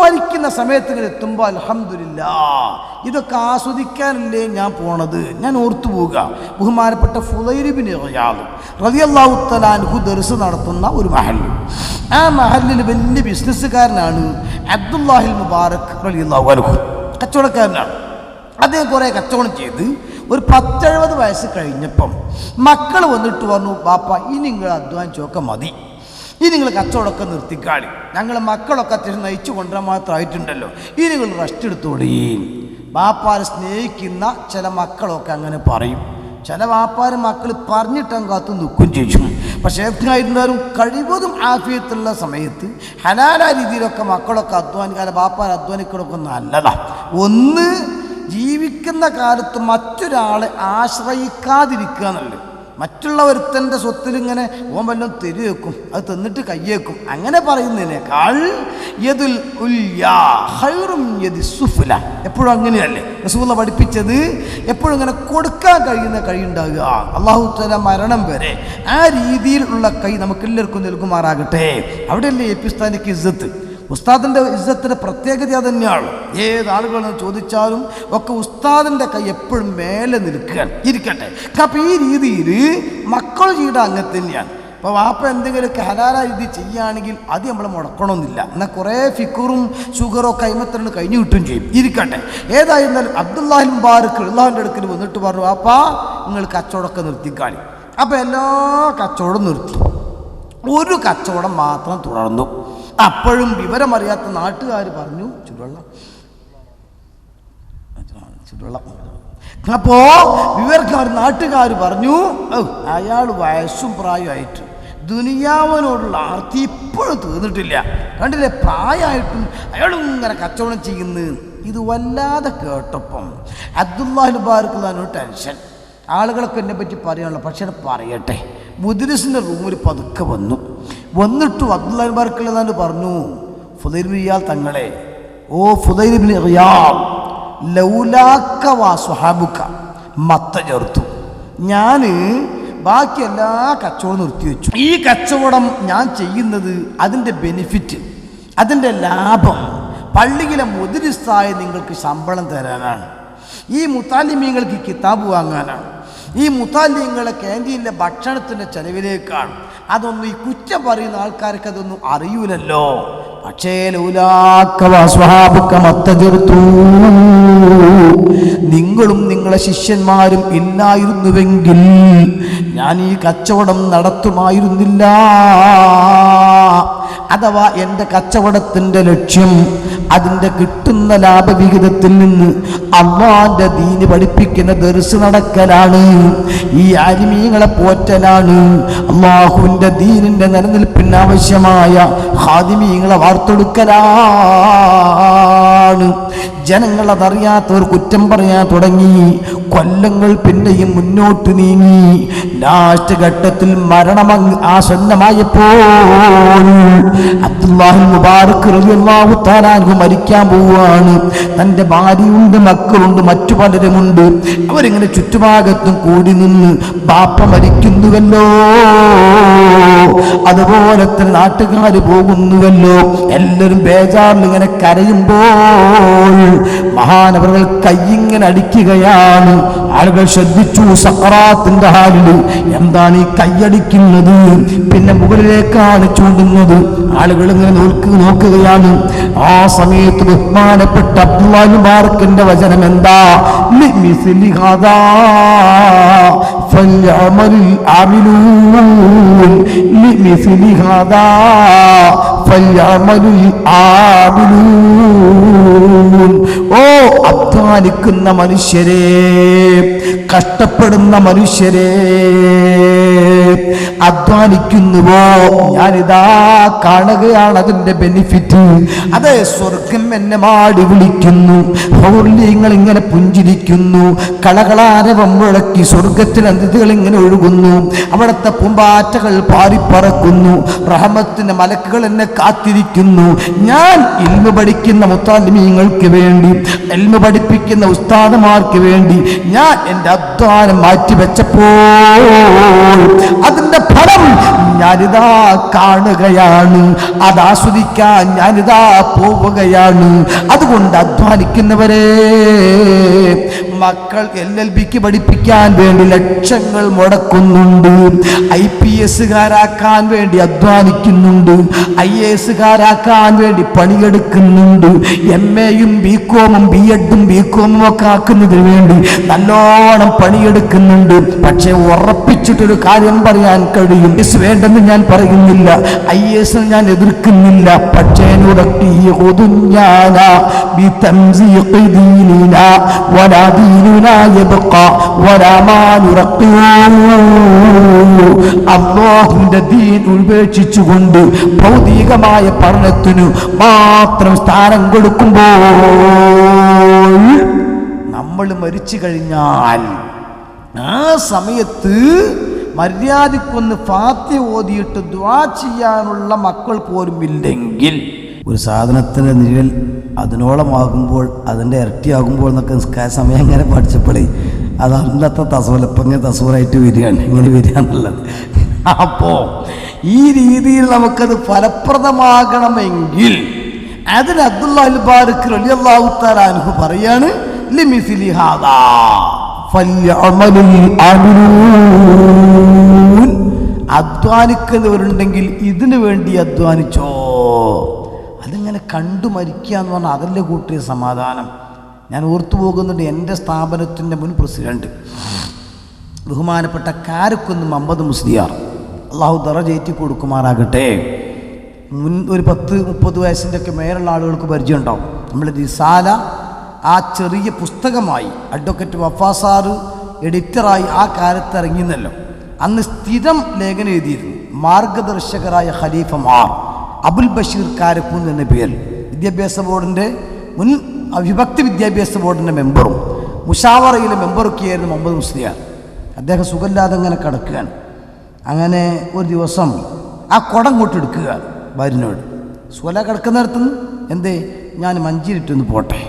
മരിക്കുന്ന സമയത്ത് ഇങ്ങനെ എത്തുമ്പോൾ അൽഹംദുലില്ലാഹ് ഇതൊക്കെ ആസ്വദിക്കാനല്ലേ ഞാൻ പോണത്, ഞാൻ ഓർത്തു പോവുക. ബഹുമാനപ്പെട്ട ഫുളൈൽ ഇബ്നു ഇയാദ് റളിയല്ലാഹു തആല അൻഹു ദർസ് നടത്തുന്ന ഒരു മഹല്ല്, ആ മഹല്ലിൽ വലിയ ബിസിനസ്സുകാരനാണ് അബ്ദുല്ലാഹിൽ മുബാറക് റളിയല്ലാഹു അൻഹു. കച്ചവടക്കാരനാണ്. അദ്ദേഹം കുറേ കച്ചവടം ചെയ്ത് ഒരു 70 വയസ്സ് കഴിഞ്ഞപ്പം മക്കൾ വന്നിട്ട് പറഞ്ഞു, ബാപ്പ ഇനി നിങ്ങൾ അധ്വാനിച്ചൊക്കെ മതി, ഇനി നിങ്ങൾ കച്ചവടമൊക്കെ നിർത്തിക്കാളി, ഞങ്ങൾ മക്കളൊക്കെ അത്യാവശ്യം നയിച്ചു കൊണ്ടുവരാൻ മാത്രമായിട്ടുണ്ടല്ലോ, ഇനി നിങ്ങൾ റെസ്റ്റ് എടുത്തോളീ. ബാപ്പാരെ സ്നേഹിക്കുന്ന ചില മക്കളൊക്കെ അങ്ങനെ പറയും. ചില വാപ്പാരെ മക്കൾ പറഞ്ഞിട്ടും കാത്തു നിൽക്കും ചെയ്യും. പക്ഷേ ആയിരുന്നാലും കഴിവതും ആഫിയത്തുള്ള സമയത്ത് ഹലാലായ രീതിയിലൊക്കെ മക്കളൊക്കെ അധ്വാനിക്കാതെ ബാപ്പാരെ അധ്വാനിക്കണമൊക്കെ നല്ലതാണ്. ഒന്ന്, ജീവിക്കുന്ന കാലത്ത് മറ്റൊരാളെ ആശ്രയിക്കാതിരിക്കുക എന്നുള്ളത്. മറ്റുള്ള ഒരുത്തൻ്റെ സ്വത്തിൽ ഇങ്ങനെ ഓൻ വല്ലതും തെരുവെക്കും, അത് തിന്നിട്ട് കയ്യേക്കും, അങ്ങനെ പറയുന്നതിനേക്കാൾ യദുൽ ഉല്യാ ഖൈറും യദി സുഫ്ല, എപ്പോഴും അങ്ങനെയല്ലേ റസൂലുള്ളാഹി പഠിപ്പിച്ചത്. എപ്പോഴും ഇങ്ങനെ കൊടുക്കാൻ കഴിയുന്ന കൈ ഉണ്ടാകുക. അല്ലാഹു തആല മരണം വരെ ആ രീതിയിലുള്ള കൈ നമുക്കെല്ലാവർക്കും നൽകുമാറാകട്ടെ. അവിടെയല്ലേ എപ്പിസ്ഥാനിക്ക് ഇസ്സത്ത്. ഉസ്താദിൻ്റെ ഇസ്സത്തിൻ്റെ പ്രത്യേകത തന്നെയാണ്. ഏതാളുകളെന്ന് ചോദിച്ചാലും ഒക്കെ ഉസ്താദിൻ്റെ കൈ എപ്പോഴും മേലെ ഇരിക്കട്ടെ. അപ്പം ഈ രീതിയിൽ മക്കൾ ചെയ്ത അങ്ങനെ തന്നെയാണ്. അപ്പോൾ വാപ്പ എന്തെങ്കിലുമൊക്കെ ഹലാലായ രീതി ചെയ്യുകയാണെങ്കിൽ അത് നമ്മൾ മുടക്കണമെന്നില്ല. എന്നാൽ കുറേ ഫിക്കറും ഷുഗറോ കൈമത്തണ്ട് കഴിഞ്ഞു കിട്ടുകയും ചെയ്യും. ഇരിക്കട്ടെ. ഏതായിരുന്നാലും അബ്ദുല്ലാഹിൽ മുബാറക് അള്ളാഹുവിൻ്റെ അടുക്കൽ വന്നിട്ട് പറഞ്ഞു, വാപ്പാ നിങ്ങൾ കച്ചവടമൊക്കെ നിർത്തിക്കാണി. അപ്പോൾ എല്ലാ കച്ചവടം നിർത്തി, ഒരു കച്ചവടം മാത്രം തുടർന്നു. അപ്പോഴും വിവരമറിയാത്ത നാട്ടുകാർ പറഞ്ഞു, ചുടുവെള്ളം. അപ്പോ നാട്ടുകാർ പറഞ്ഞു, അയാൾ വയസ്സും പ്രായമായിട്ട് ദുനിയാവിനോടുള്ള ആർത്തി ഇപ്പോഴും തീർന്നിട്ടില്ല, കണ്ടില്ലേ, പ്രായമായിട്ടും അയാളും ഇങ്ങനെ കച്ചവടം ചെയ്യുന്നു. ഇത് വല്ലാതെ കേട്ടപ്പം അബ്ദുല്ലാഹിൽ മുബാറക് ടെൻഷൻ. ആളുകളൊക്കെ എന്നെ പറ്റി പറയാനുള്ള, പക്ഷേ പറയട്ടെ. മുദ്രിസിൻ്റെ റൂമിൽ പതുക്കെ വന്നിട്ട് അബ്ദുല്ലാഹിൽ മുബാറക് പറഞ്ഞു, ഫുദൈൽ ഇബ്നു ഇയാദ് തങ്ങളെ, ഓ ഫുദൈൽ ഇബ്നു ഇയാദ്, ലൗലാക്ക വാ സ്വഹാബുക മത്തജർതു, ഞാൻ ബാക്കി എല്ലാ കച്ചവടം നിർത്തിവെച്ചു. ഈ കച്ചവടം ഞാൻ ചെയ്യുന്നത് അതിൻ്റെ ബെനിഫിറ്റ്, അതിൻ്റെ ലാഭം പള്ളിയിലെ മുദ്രിസായ നിങ്ങൾക്ക് ശമ്പളം തരാനാണ്, ഈ മുത്താലിമീങ്ങൾക്ക് കിതാബ് വാങ്ങാനാണ്, ഈ മുത്താലിങ്ങളെ ക്യാൻറ്റീനിലെ ഭക്ഷണത്തിൻ്റെ ചെലവിലേക്കാണ്. അതൊന്നും ഈ കുറ്റം പറയുന്ന ആൾക്കാർക്ക് അതൊന്നും അറിയൂലല്ലോ. പക്ഷേ നിങ്ങളും നിങ്ങളെ ശിഷ്യന്മാരും ഇല്ലായിരുന്നുവെങ്കിൽ ഞാൻ ഈ കച്ചവടം നടത്തുമായിരുന്നില്ല. അഥവാ എൻ്റെ കച്ചവടത്തിൻ്റെ ലക്ഷ്യം അതിൻ്റെ കിട്ടുന്ന ലാഭവിഹിതത്തിൽ നിന്ന് അല്ലാഹുവിൻ്റെ ദീന് പഠിപ്പിക്കുന്ന ദർസ് നടക്കലാണ്, ഈ ആലിമീങ്ങളെ പോറ്റലാണ്, അല്ലാഹുവിൻ്റെ ദീനിൻ്റെ നിലനിൽപ്പിന് ആവശ്യമായ ഖാദിമീങ്ങളെ വാർത്തെടുക്കലാണ്. ജനങ്ങൾ അതറിയാത്തവർ കുറ്റം പറയാൻ തുടങ്ങി. കൊല്ലങ്ങൾ പിന്നെയും മുന്നോട്ട് നീങ്ങി. ലാസ്റ്റ് ഘട്ടത്തിൽ മരണം ആസന്നമായപ്പോൾ അബ്ദുല്ലാഹിൽ മുബാറക് റളിയല്ലാഹു തആല അൻഹു മരിക്കാൻ പോവുകയാണ്. തൻ്റെ ഭാര്യയുണ്ട്, മക്കളുണ്ട്, മറ്റു പലരുമുണ്ട്. അവരിങ്ങനെ ചുറ്റുഭാഗത്തും കൂടി നിന്ന് ബാപ്പ മരിക്കുന്നുവല്ലോ, അതുപോലെ തന്നെ നാട്ടുകാർ പോകുന്നുവല്ലോ, എല്ലാവരും ബേജാറിൽ ഇങ്ങനെ കരയുമ്പോൾ മഹാനവറുകൾ കൈയിങ്ങനെ അടിക്കുകയാണ്. ആളുകൾ ശ്രദ്ധിച്ചു. സഖറാത്തിന്റെ ഹാലിൽ എന്താണ് ഈ കൈയടിക്കുന്നത്? പിന്നെ മുകളിലേക്കാണ് ചൂണ്ടുന്നത്. ആളുകൾ ഇങ്ങനെ നോക്കുകയാണ്. ആ സമയത്ത് ബഹുമാനപ്പെട്ട അബ്ദുല്ലാഹിൽ മുബാറക്കിന്റെ വചനം എന്താ? മിസ്ലി ഹാദാ ഫൽഅമലിൽ ആമിലൂൻ, മിസ്ലി ഹാദാ ഫൽഅമലിൽ ആമിലൂൻ. ഓ അധ്വാനിക്കുന്ന മനുഷ്യരെ, കഷ്ടപ്പെടുന്ന മനുഷ്യരെ, അധ്വാനിക്കുന്നുവോ? ഞാനിതാ കാണുകയാണ് അതിൻ്റെ ബെനിഫിറ്റ്. അതെ, സ്വർഗം എന്നെ മാടി വിളിക്കുന്നു, ഹൗർലിങ്ങൾ ഇങ്ങനെ പുഞ്ചിരിക്കുന്നു, കളകളാരവം മുഴക്കി സ്വർഗത്തിൽ അതിഥികൾ ഇങ്ങനെ ഒഴുകുന്നു, അവിടുത്തെ പൂമ്പാറ്റകൾ പാറിപ്പറക്കുന്നു, റഹ്മത്തിന്റെ മലക്കുകൾ എന്നെ കാത്തിരിക്കുന്നു. ഞാൻ ഇൽമു പഠിക്കുന്ന മുത്താലിമീങ്ങൾക്ക് വേണ്ടി, ഇൽമു പഠിപ്പിക്കുന്ന ഉസ്താദുമാർക്ക് വേണ്ടി ഞാൻ എൻ്റെ അധ്വാനം മാറ്റിവെച്ചപ്പോൾ അതിൻ്റെ ഫലം ഞാനിതാ കാണുകയാണ്, അത് ആസ്വദിക്കാൻ ഞാനിതാ പോവുകയാണ്. അതുകൊണ്ട് അധ്വാനിക്കുന്നവരെ, മക്കൾ LLBക്ക് പഠിപ്പിക്കാൻ വേണ്ടി ലക്ഷങ്ങൾ മുടക്കുന്നുണ്ട്, IPSകാരാക്കാൻ വേണ്ടി അധ്വാനിക്കുന്നുണ്ട്, IASകാരാക്കാൻ വേണ്ടി പണിയെടുക്കുന്നുണ്ട്, MAയും BComഉം B.Edഉം BComഉം ഒക്കെ ആക്കുന്നതിന് വേണ്ടി നല്ലോണം പണിയെടുക്കുന്നുണ്ട്. പക്ഷെ ഉറപ്പിച്ചിട്ടൊരു കാര്യം പറയാൻ കഴിയും, വേണ്ടെന്ന് ഞാൻ പറയുന്നില്ല, IAS ഞാൻ എതിർക്കുന്നില്ല. പക്ഷേ അല്ലാഹുവിന്റെ ദീൻ ഉപേക്ഷിച്ചുകൊണ്ട് ഭൗതികമായ പഠനത്തിനു മാത്രം സ്ഥാനം കൊടുക്കുമ്പോൾ നമ്മൾ മരിച്ചു കഴിഞ്ഞാൽ ആ സമയത്ത് മര്യാദക്കൊന്ന് ഫാത്തിഹ ഓതിയിട്ട് ദുആ ചെയ്യാനുള്ള മക്കൾ പോലും ഇല്ലെങ്കിൽ, ഒരു സാധനത്തിൻ്റെ നിഴൽ അതിനോളമാകുമ്പോൾ അതിൻ്റെ ഇരട്ടിയാകുമ്പോൾ എന്നൊക്കെ നിസ്കാര സമയം ഇങ്ങനെ പഠിച്ചപ്പോഴേ അത് അന്നത്തെ തസൂലപ്പങ്ങ തസൂറായിട്ട് വരികയാണ്, ഇങ്ങനെ വരിക എന്നുള്ളത്. അപ്പോൾ ഈ രീതിയിൽ നമുക്കത് ഫലപ്രദമാകണമെങ്കിൽ അതിന് അബ്ദുല്ലാഹിൽ ബാരിക് റളിയല്ലാഹു തആല അൻഹു പറയാണ്, ലിമിസ്ലി ഹാദാ ഫൽയഅമലുൽ ആമിലൂൻ, അധ്വാനിക്കുന്നവരുണ്ടെങ്കിൽ ഇതിനു വേണ്ടി അധ്വാനിച്ചോ. അതിങ്ങനെ കണ്ടു മരിക്കുക എന്ന് പറഞ്ഞാൽ അതല്ലേ കൂട്ടിയ സമാധാനം. ഞാൻ ഓർത്തു പോകുന്നുണ്ട്, എൻ്റെ സ്ഥാപനത്തിൻ്റെ മുൻ പ്രസിഡന്റ് ബഹുമാനപ്പെട്ട കാരക്കുന്ന് മുഹമ്മദ് മുസ്ലിയാർ, അള്ളാഹു ദറജേറ്റി കൊടുക്കുമാറാകട്ടെ. മുൻ ഒരു 10-30 വയസ്സിൻ്റെ ഒക്കെ മേലുള്ള ആളുകൾക്ക് പരിചയം ഉണ്ടാവും. നമ്മൾ റിസാല ആ ചെറിയ പുസ്തകമായി അഡ്വക്കേറ്റ് വഫാസാറ് എഡിറ്ററായി ആ കാലത്ത് ഇറങ്ങിയെന്നല്ലോ. അന്ന് സ്ഥിരം ലേഖനം എഴുതിയിരുന്നു. മാർഗദർശകരായ ഖലീഫമാർ അബുൽ ബഷീർ കാരക്കുന്ന് എന്ന പേരിൽ വിദ്യാഭ്യാസ ബോർഡിൻ്റെ മുൻ വിഭക്തി വിദ്യാഭ്യാസ ബോർഡിൻ്റെ മെമ്പറും മുഷാവറയിലെ മെമ്പറൊക്കെയായിരുന്നു മുഹമ്മദ് മുസ്ലിയാർ. അദ്ദേഹം സുഖമില്ലാതെ അങ്ങനെ കിടക്കുകയാണ്. അങ്ങനെ ഒരു ദിവസം ആ കുടം കൊട്ടെടുക്കുക ഭാര്യനോട്, സുഖല കിടക്കുന്നിടത്തുനിന്ന്, എന്തേ ഞാൻ മഞ്ചേരിട്ടൊന്ന് പോട്ടെ.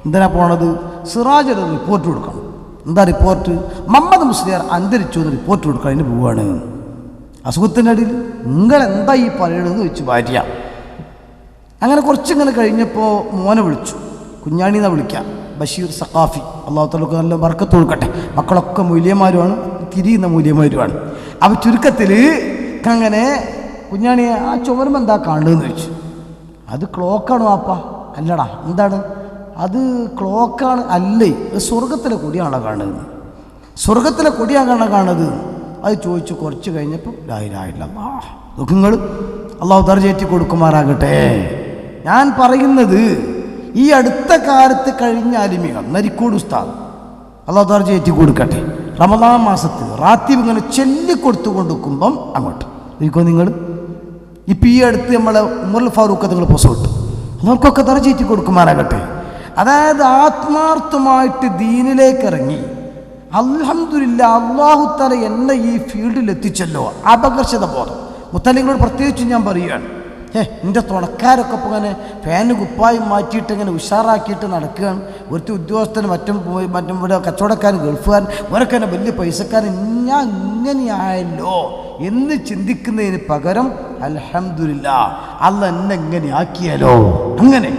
എന്തിനാ പോണത്? സിറാജ് ഒരു റിപ്പോർട്ട് കൊടുക്കണം. എന്താ റിപ്പോർട്ട്? മുഹമ്മദ് മുസ്ലിയാർ അന്തരിച്ചു എന്ന് റിപ്പോർട്ട് കൊടുക്കണം, അതിന് പോവാണ്. അസുഖത്തിൻ്റെ അടിയിൽ നിങ്ങളെന്താ ഈ പറയണമെന്ന് വെച്ച് ഭാര്യ. അങ്ങനെ കുറച്ചിങ്ങനെ കഴിഞ്ഞപ്പോൾ മോനെ വിളിച്ചു, കുഞ്ഞാണിന്നാ വിളിക്കാം, ബഷീർ സഖാഫി, അള്ളാഹു തആല നല്ല ബർക്കത്ത് കൊടുക്കട്ടെ. മക്കളൊക്കെ മൂല്യന്മാരുമാണ്, തിരിയുന്ന മൂല്യന്മാരുമാണ്. അപ്പോൾ ചുരുക്കത്തിൽ അങ്ങനെ കുഞ്ഞാണിയെ ആ ചുമരുമ്പോൾ എന്താ കാണുന്നതെന്ന് ചോദിച്ചു. അത് ക്ലോക്കാണ് വാപ്പ. അല്ലടാ, എന്താണ് അത്? ക്ലോക്കാണ്. അല്ലേ, സ്വർഗത്തിലെ കൊടിയാണോ കാണുന്നത്? സ്വർഗത്തിലെ കൊടിയാണോ കാണുന്നത്? അത് ചോദിച്ചു. കുറച്ച് കഴിഞ്ഞപ്പോൾ ലാ ഇലാഹ ഇല്ലല്ലാഹ്. നിങ്ങൾ അള്ളാഹു ദർജേറ്റി കൊടുക്കുമാറാകട്ടെ. ഞാൻ പറയുന്നത് ഈ അടുത്ത കാലത്ത് കഴിഞ്ഞ അലിമികൾ, നരിക്കോട് ഉസ്താദ് അള്ളാഹു ദർജേറ്റി കൊടുക്കട്ടെ, റമദാൻ മാസത്തിൽ റാത്തീബ് ഇങ്ങനെ ചൊല്ലിക്കൊടുത്തു കൊണ്ടിരിക്കുമ്പം അങ്ങോട്ട് ഇരിക്കോ നിങ്ങൾ. ഇപ്പം ഈ അടുത്ത് നമ്മളെ ഉമറുൽ ഫാറൂഖ് നിങ്ങൾ പൊസോട്ട്, അവർക്കൊക്കെ ദർജേറ്റി കൊടുക്കുമാറാകട്ടെ. അതായത് ആത്മാർത്ഥമായിട്ട് ദീനിലേക്ക് ഇറങ്ങി, അൽഹംദുലില്ലാ അല്ലാഹു തആല എന്നെ ഈ ഫീൽഡിൽ എത്തിച്ചല്ലോ, അപകർഷത ബോധം. മുത്തലിങ്ങളോട് പ്രത്യേകിച്ച് ഞാൻ പറയുകയാണ്, എൻ്റെ തുണക്കാരൊക്കെ ഇപ്പോൾ ഇങ്ങനെ ഫാന് കുപ്പായും മാറ്റിയിട്ട് ഇങ്ങനെ ഉഷാറാക്കിയിട്ട് നടക്കുകയാണ്. ഒരുത്തി ഉദ്യോഗസ്ഥന് മറ്റും ഇവിടെ കച്ചവടക്കാരൻ ഗൾഫുകാരൻ ഓരൊക്കെ തന്നെ വലിയ പൈസക്കാരൻ, ഞാൻ ഇങ്ങനെയായല്ലോ എന്ന് ചിന്തിക്കുന്നതിന് പകരം അൽഹംദുലില്ലാ അല്ലാഹ് എന്നെ ഇങ്ങനെ ആക്കിയാലോ. അങ്ങനെ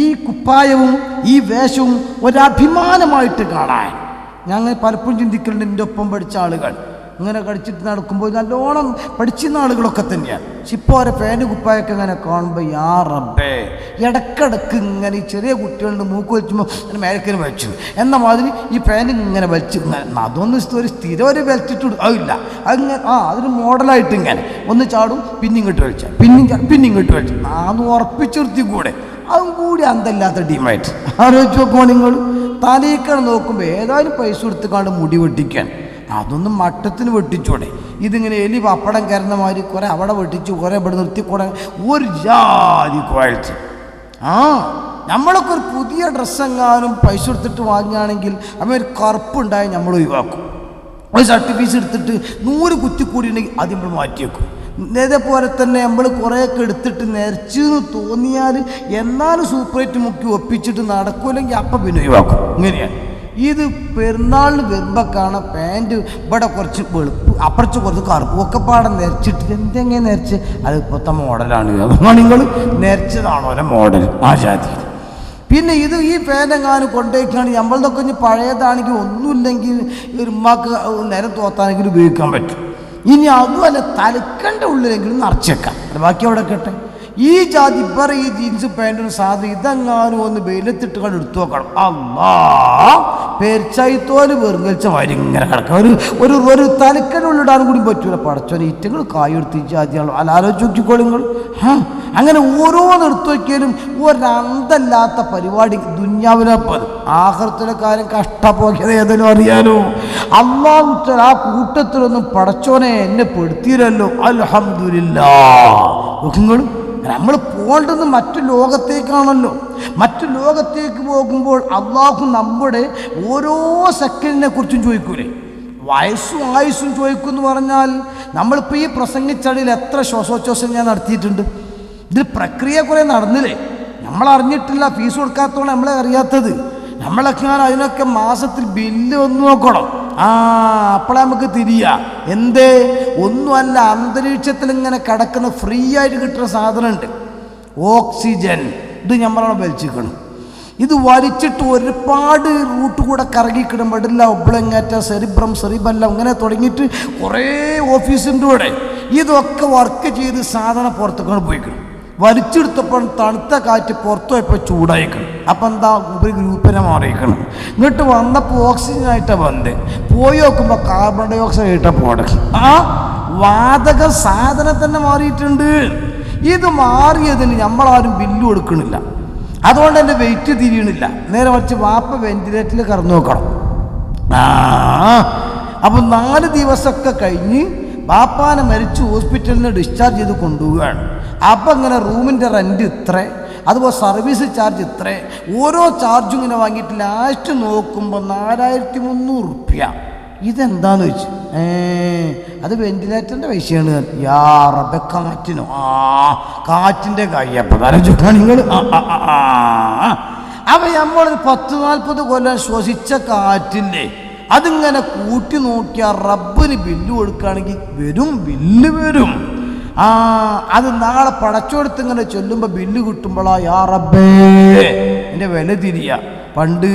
ഈ കുപ്പായവും ഈ വേഷവും ഒരഭിമാനമായിട്ട് കാണാൻ ഞങ്ങൾ പലപ്പോഴും ചിന്തിക്കുന്നുണ്ട്. എൻ്റെ ഒപ്പം പഠിച്ച ആളുകൾ ഇങ്ങനെ കടിച്ചിട്ട് നടക്കുമ്പോൾ നല്ലോണം പഠിച്ചിരുന്ന ആളുകളൊക്കെ തന്നെയാണ്. പക്ഷെ ഇപ്പോൾ ഓരോ ഫാന് കുപ്പായൊക്കെ ഇങ്ങനെ കാണുമ്പോൾ യാ റബ്ബേ, ഇടക്കിടക്ക് ഇങ്ങനെ ഈ ചെറിയ കുട്ടികളുടെ മൂക്ക് വലിച്ചുമ്പോൾ അങ്ങനെ മേലക്കിന് വലിച്ചു എന്ന മാതിരി ഈ ഫാൻ ഇങ്ങനെ വലിച്ച് ഇങ്ങനെ, അതൊന്നും ഒരു സ്ഥിരം ഒരു വലിച്ചിട്ട് അതില്ല. അങ്ങനെ അതൊരു മോഡലായിട്ട് ഇങ്ങനെ ഒന്ന് ചാടും, പിന്നെ ഇങ്ങോട്ട് വലിച്ചാൽ പിന്നെ ഇങ്ങോട്ട് വലിച്ചു, അതൊന്ന് ഉറപ്പിച്ചിർത്തി കൂടെ, അതും കൂടി അന്തല്ലാത്ത ടീമായിട്ട് ആലോചിച്ച് നോക്കുമ്പോൾ നിങ്ങൾ തലയിക്കാണ് നോക്കുമ്പോൾ ഏതായാലും പൈസ കൊടുത്തുകാണ്ട് മുടി വെട്ടിക്കാൻ, അതൊന്നും മട്ടത്തിന് വെട്ടിച്ചോടെ. ഇതിങ്ങനെ എലി പപ്പടം കയറുന്ന മാതിരി കുറേ അവിടെ വെട്ടിച്ചു, കുറേ ഇവിടെ നിർത്തി, കുറേ ഒരു ജാതി കുഴച്ച്. നമ്മളൊക്കെ ഒരു പുതിയ ഡ്രസ്സെങ്ങാനും പൈസ കൊടുത്തിട്ട് വാങ്ങുകയാണെങ്കിൽ അപ്പോൾ ഒരു കറുപ്പുണ്ടായി നമ്മൾ ഒഴിവാക്കും. ഒരു സർട്ടിഫിക്കറ്റ് എടുത്തിട്ട് 100 കുത്തിക്കൂടി ഉണ്ടെങ്കിൽ അത് നമ്മൾ മാറ്റിവെക്കും. ഇതേപോലെ തന്നെ നമ്മൾ കുറേയൊക്കെ എടുത്തിട്ട് നിരച്ചെന്ന് തോന്നിയാൽ എന്നാലും സൂപ്പറേറ്റ് മുക്കി ഒപ്പിച്ചിട്ട് നടക്കൂല്ലെങ്കിൽ അപ്പം പിന്നെ ഒഴിവാക്കും. ഇങ്ങനെയാണ് ഇത് പെരുന്നാളിന് വരുമ്പോൾ കാണാൻ പാൻറ്റ് ഇവിടെ കുറച്ച് വെളുപ്പ് അപ്പുറച്ച് കുറച്ച് കറുപ്പ് ഒക്കെ പാടെ നിരച്ചിട്ട് എന്തെങ്ങനെ നിരച്ച് അത് ഇപ്പോഴത്തെ മോഡലാണ്. അതാണ് നിങ്ങൾ നിരച്ചതാണോ അല്ലെ മോഡൽ ആ ജാതി. പിന്നെ ഇത് ഈ ഫാനെങ്ങാനും കൊണ്ടുപോയിക്കുകയാണെങ്കിൽ നമ്മളതൊക്കെ ഇനി പഴയതാണെങ്കിൽ ഒന്നുമില്ലെങ്കിൽ ഒരു ഉമ്മാക്ക് നേരം തോത്താനെങ്കിലും ഉപയോഗിക്കാൻ പറ്റും. ഇനി അതുമല്ല തലക്കൻ്റെ ഉള്ളിലെങ്കിലും നിറച്ചേക്കാം, ബാക്കി അവിടെ കേട്ടെ. ഈ ജാതി ഇപ്പറ ഈ ജീൻസ് പാൻറ്റും സാധനം ഇതെങ്ങാനും ഒന്ന് വെയിലത്തിട്ട് കണ്ട് എടുത്തു നോക്കണം. അല്ലാ പേർച്ചായിത്തോല് വെറുങ്ങലിച്ച മാതിരി ഇങ്ങനെ കിടക്കാം. ഒരു തലക്കനുള്ളിടാനും കൂടി പറ്റൂല. പടച്ചോനെ ഇറ്റങ്ങൾ കായെടുത്ത് ഈ ജാതിയാണോ അല്ല ആലോചിച്ച് നോക്കിക്കോളിങ്ങൾ. അങ്ങനെ ഓരോന്ന് എടുത്തു നോക്കിയാലും ഒരന്തല്ലാത്ത പരിപാടി ദുന്യാവിനപ്പത്. ആഖിറത്തിലെ കാര്യം കഷ്ടപ്പോക്കിയത് ഏതെങ്കിലും അറിയാലോ. അല്ലാഹു തആല ആ കൂട്ടത്തിലൊന്നും പടച്ചോനെ എന്നെ പെടുത്തിയില്ലല്ലോ. അൽഹംദുലില്ലാഹ്. നിങ്ങൾ നമ്മൾ പോകേണ്ടത് മറ്റു ലോകത്തേക്കാണല്ലോ. മറ്റു ലോകത്തേക്ക് പോകുമ്പോൾ അള്ളാഹു നമ്മുടെ ഓരോ സെക്കൻഡിനെ കുറിച്ചും ചോദിക്കൂലേ. വയസ്സും ആയുസ്സും ചോദിക്കും എന്ന് പറഞ്ഞാൽ നമ്മളിപ്പോൾ ഈ പ്രസംഗിച്ചടിയിൽ എത്ര ശ്വാസോച്ഛ്വാസം ഞാൻ നടത്തിയിട്ടുണ്ട്. ഇതിൽ പ്രക്രിയ കുറേ നടന്നില്ലേ, നമ്മളറിഞ്ഞിട്ടില്ല. ഫീസ് കൊടുക്കാത്തതുകൊണ്ട് നമ്മളെ അറിയാത്തത്. നമ്മളൊക്കെ അതിനൊക്കെ മാസത്തിൽ ബില്ല് ഒന്ന് നോക്കണം. അപ്പോഴേ നമുക്ക് തിരിയാ. എന്തേ ഒന്നുമല്ല, അന്തരീക്ഷത്തിൽ ഇങ്ങനെ കിടക്കുന്ന ഫ്രീ ആയിട്ട് കിട്ടുന്ന സാധനമുണ്ട് ഓക്സിജൻ. ഇത് നമ്മളാണ് വലിച്ചിരിക്കണം. ഇത് വലിച്ചിട്ട് ഒരുപാട് റൂട്ട് കൂടെ കറങ്ങിക്കിടും. പെടില്ല, ഒബ്ലങ്ങാറ്റ, സെറിബെല്ലം ഇങ്ങനെ തുടങ്ങിയിട്ട് കുറേ ഓഫീസിൻ്റെ കൂടെ ഇതൊക്കെ വർക്ക് ചെയ്ത് സാധനം പുറത്തേക്കാണ് പോയിക്കണം. വലിച്ചെടുത്തപ്പോൾ തണുത്ത കാറ്റ് പുറത്തു പോയപ്പോൾ ചൂടായിക്കണം. അപ്പം എന്താ ഒരു ഗ്രൂപ്പിനെ മാറിയിക്കണം. ഇങ്ങോട്ട് വന്നപ്പോൾ ഓക്സിജനായിട്ടാണ് വന്നത്. പോയി നോക്കുമ്പോൾ കാർബൺ ഡൈ ഓക്സൈഡ് ആയിട്ടാണ് പോകണം. ആ വാതക സാധനം തന്നെ മാറിയിട്ടുണ്ട്. ഇത് മാറിയതിന് നമ്മളാരും ബില്ല് കൊടുക്കണില്ല. അതുകൊണ്ട് എൻ്റെ വെയിറ്റ് തിരിയണില്ല. നേരെ മറിച്ച് വാപ്പ വെന്റിലേറ്ററിൽ കറന്നു നോക്കണം. അപ്പം 4 ദിവസമൊക്കെ കഴിഞ്ഞ് ബാപ്പാനെ മരിച്ച് ഹോസ്പിറ്റലിൽ നിന്ന് ഡിസ്ചാർജ് ചെയ്ത് കൊണ്ടുപോവുകയാണ്. അപ്പം ഇങ്ങനെ റൂമിൻ്റെ റെൻറ്റ് ഇത്ര, അതുപോലെ സർവീസ് ചാർജ് ഇത്ര, ഓരോ ചാർജും ഇങ്ങനെ വാങ്ങിയിട്ട് ലാസ്റ്റ് നോക്കുമ്പോൾ 4300 റുപ്യ. ഇതെന്താന്ന് വെച്ചു. അത് വെന്റിലേറ്ററിൻ്റെ പൈസയാണ്. യാ റബ്ബേ, കാറ്റിനോ കാറ്റിൻ്റെ കയ്യപ്പം തലച്ചുട്ടാണ് നിങ്ങൾ. അപ്പം നമ്മൾ 10-40 കൊല്ലം ശ്വസിച്ച കാറ്റില്ലേ, അതിങ്ങനെ കൂട്ടി നോക്കിയാൽ റബ്ബിന് ബില്ല് കൊടുക്കുകയാണെങ്കിൽ ബില്ല് വരും. അത് നാളെ പടച്ചോടുത്ത് ഇങ്ങനെ ചൊല്ലുമ്പോൾ ബില്ല് കിട്ടുമ്പോഴാ യാ റബ്ബേ എൻ്റെ വില തിരിയ. പണ്ട്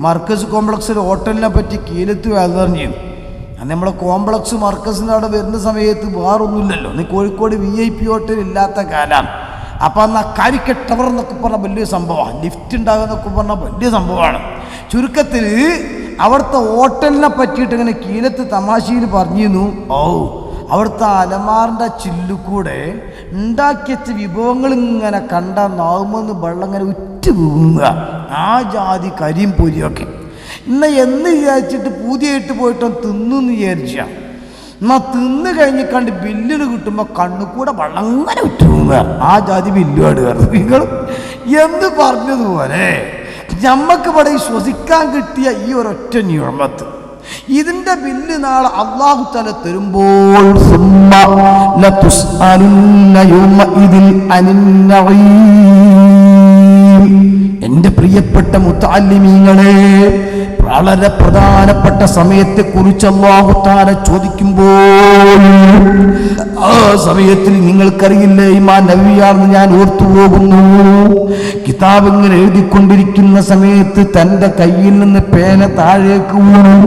മർക്കസ് കോംപ്ലക്സിൽ ഹോട്ടലിനെ പറ്റി കീലത്ത് വേദറിഞ്ഞു. നമ്മളെ കോംപ്ലക്സ് മർക്കസിൻ്റെ അവിടെ വരുന്ന സമയത്ത് വേറൊന്നുമില്ലല്ലോ. നീ കോഴിക്കോട് VIP ഹോട്ടൽ ഇല്ലാത്ത കാലം. അപ്പം അന്ന് കരിക്ക ടവർ എന്നൊക്കെ പറഞ്ഞ വലിയ സംഭവമാണ്. ലിഫ്റ്റ് ഉണ്ടാകുന്നൊക്കെ പറഞ്ഞാൽ വലിയ സംഭവമാണ്. ചുരുക്കത്തിൽ അവിടുത്തെ ഹോട്ടലിനെ പറ്റിയിട്ട് ഇങ്ങനെ കീലത്ത് തമാശയിൽ പറഞ്ഞിരുന്നു. അവിടുത്തെ അലമാറിൻ്റെ ചില്ലുകൂടെ ഉണ്ടാക്കിയച്ച വിഭവങ്ങൾ ഇങ്ങനെ കണ്ട നാവുമെന്ന് വെള്ളം ഇങ്ങനെ ഉറ്റു വീങ്ങുക. ആ ജാതി കരിയും പൊരിയൊക്കെ എന്ന് വിചാരിച്ചിട്ട് പൂതിയായിട്ട് പോയിട്ട് തിന്നു വിചാരിച്ച. എന്നാൽ തിന്ന് കഴിഞ്ഞ് കണ്ട് ബില്ലിന് കിട്ടുമ്പോൾ കണ്ണുകൂടെ വെള്ളം ഇങ്ങനെ ഉറ്റു വീങ്ങുക. ആ ജാതി ബില്ലുപാട് നിങ്ങൾ എന്ന് പറഞ്ഞതുപോലെ ഞമ്മക്ക് ഇവിടെ ശ്വസിക്കാൻ കിട്ടിയ ഈ ഒരൊറ്റ നിയമത്ത് ഇതിന്റെ ബില്ല് നാളെ അല്ലാഹു തആല തരുമ്പോൾ എന്റെ പ്രിയപ്പെട്ട മുത്തഅല്ലിമീങ്ങളെ, വളരെ പ്രധാനപ്പെട്ട സമയത്തെക്കുറിച്ച് അല്ലാഹു തആല ചോദിക്കുമ്പോൾ ആ സമയത്തിൽ നിങ്ങൾക്കറിയില്ലേ, ഇമാം നബവിയാണെന്ന് ഞാൻ ഓർത്തു പോകുന്നു. കിതാബ് ഇങ്ങനെ എഴുതിക്കൊണ്ടിരിക്കുന്ന സമയത്ത് തൻ്റെ കയ്യിൽ നിന്ന് പേന താഴേക്ക് വീണു.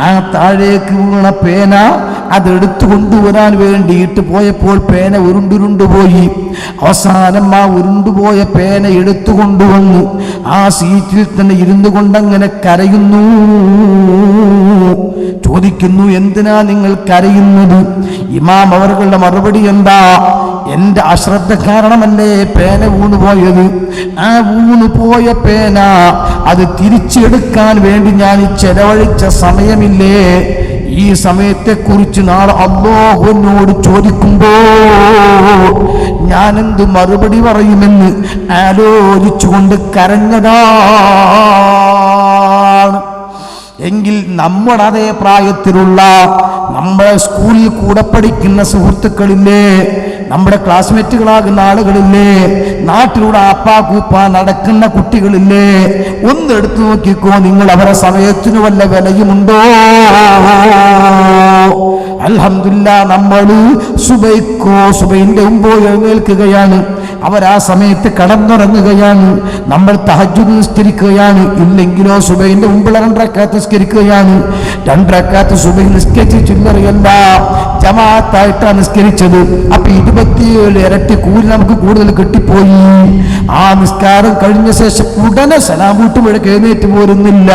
ആ താഴേക്ക് വീണ പേന അതെടുത്തു കൊണ്ടുവരാൻ വേണ്ടിയിട്ട് പോയപ്പോൾ പേന ഉരുണ്ടുരുണ്ടുപോയി. അവസാനം ആ ഉരുണ്ടുപോയ പേന എടുത്തു കൊണ്ടുവന്നു ആ സീറ്റിൽ തന്നെ ഇരുന്നു കൊണ്ടങ്ങനെ കരയുന്നു. ചോദിക്കുന്നു, എന്തിനാ നിങ്ങൾ കരയുന്നത്? ഇമാം അവരുടെ മറുപടി എന്താ? എൻ്റെ അശ്രദ്ധ കാരണമല്ലേ പേന വീണുപോയത്. ആ വീണുപോയ പേന അത് തിരിച്ചെടുക്കാൻ വേണ്ടി ഞാൻ ചെലവഴിച്ച സമയമില്ലേ, ഈ സമയത്തെക്കുറിച്ച് നാളെ അല്ലാഹുവിനോട് ചോദിക്കുമ്പോ ഞാനെന്ത് മറുപടി പറയുമെന്ന് ആലോചിച്ചുകൊണ്ട് കരഞ്ഞതാണ്. എങ്കിൽ നമ്മുടെ അതേ പ്രായത്തിലുള്ള നമ്മുടെ സ്കൂളിൽ കൂടെ പഠിക്കുന്ന സുഹൃത്തുക്കളില്ലേ, നമ്മുടെ ക്ലാസ്മേറ്റുകളാകുന്ന ആളുകളില്ലേ, നാട്ടിലൂടെ ആപ്പാ കൂപ്പ നടക്കുന്ന കുട്ടികളില്ലേ, ഒന്നെടുത്തു നോക്കിക്കോ, നിങ്ങൾ അവരുടെ സമയത്തിന് വല്ല വിലയുമുണ്ടോ? അൽഹംദുലില്ലാ, നമ്മൾ സുബൈന്റെ മുമ്പ് എഴുന്നേൽക്കുകയാണ്, അവരാ സമയത്ത് കടന്നുറങ്ങുകയാണ്, നമ്മൾ തഹജ്ജുദ് നിസ്കരിക്കുകയാണ്, ഇല്ലെങ്കിലോ സുബൈന്റെ മുമ്പുള്ള 2 റക്അത്ത് നിസ്കരിക്കുകയാണ്. 2 റക്അത്ത് സുബൈ നിസ്കരിച്ച് ചില്ലറയല്ല, ജമാഅത്തായിട്ടാണ് നിസ്കരിച്ചത്. അപ്പൊ 27 ഇരട്ടി കൂലി നമുക്ക് കൂടുതൽ കിട്ടിപ്പോയി. ആ നിസ്കാരം കഴിഞ്ഞ ശേഷം ഉടനെ സലാം വീട്ടുമ്പോഴേക്ക് എഴുന്നേറ്റ് പോരുന്നില്ല,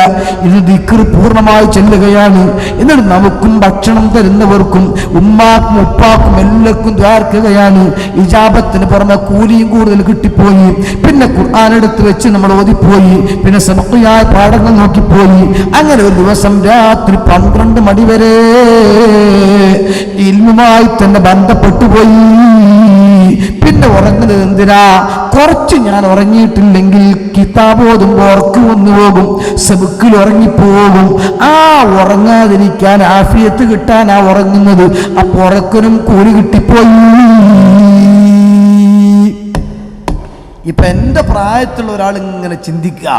ഇത് ദിക്ർ പൂർണ്ണമായി ചെല്ലുകയാണ്. എന്നിട്ട് നമുക്കും ഭക്ഷണം തരുന്നവർക്കും ഉമ്മാക്കും ഉപ്പാക്കും എല്ലാവർക്കും ദ്വാർക്കുകയാണ്. ഇജാബത്തിന് പുറമെ കൂലിയും കൂടുതൽ കിട്ടിപ്പോയി. പിന്നെ ഖുർആൻ എടുത്ത് വെച്ച് നമ്മൾ ഓതിപ്പോയി, പിന്നെ സബഖിയായ പാഠങ്ങൾ നോക്കിപ്പോയി. അങ്ങനെ ഒരു ദിവസം രാത്രി 12 മണി വരെ ഇൽമുമായി തന്നെ ബന്ധപ്പെട്ടുപോയി. പിന്നെ ഉറങ്ങുന്നത് എന്തിനാ? കുറച്ച് ഞാൻ ഉറങ്ങിയിട്ടില്ലെങ്കിൽ കിതാബ് ഓതുമ്പോൾ ഉറക്കം വന്നു പോകും, സബക്കിൽ ഉറങ്ങിപ്പോകും. ആ ഉറങ്ങാതിരിക്കാൻ, ആഫിയത്ത് കിട്ടാൻ ആ ഉറങ്ങുന്നത്. അപ്പൊ ഉറക്കനും കൂലി കിട്ടിപ്പോയി. ഇപ്പൊ എൻ്റെ പ്രായത്തിലുള്ള ഒരാൾ ഇങ്ങനെ ചിന്തിക്കുക,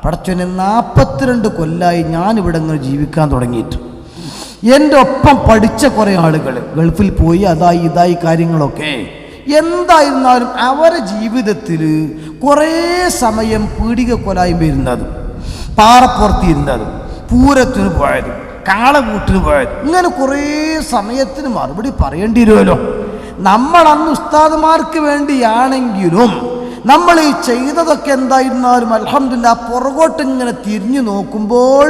പടച്ചോനെ 42 കൊല്ലായി ഞാനിവിടെ ഇങ്ങനെ ജീവിക്കാൻ തുടങ്ങിയിട്ട്. എൻ്റെ ഒപ്പം പഠിച്ച കുറേ ആളുകൾ ഗൾഫിൽ പോയി, അതായി ഇതായി കാര്യങ്ങളൊക്കെ. എന്തായിരുന്നാലും അവരെ ജീവിതത്തിൽ കുറേ സമയം പീഡികക്കൊലായും വരുന്നതും, പാറപ്പുറത്തിരുന്നതും, പൂരത്തിന് പോയതും, കാളകൂട്ടിന് പോയതും, ഇങ്ങനെ കുറേ സമയത്തിന് മറുപടി പറയേണ്ടി വരുമല്ലോ. നമ്മൾ അന്ന് ഉസ്താദുമാർക്ക് വേണ്ടിയാണെങ്കിലും നമ്മൾ ഈ ചെയ്തതൊക്കെ എന്തായിരുന്നാലും അൽഹംദുലില്ലാ പുറകോട്ട് ഇങ്ങനെ തിരിഞ്ഞു നോക്കുമ്പോൾ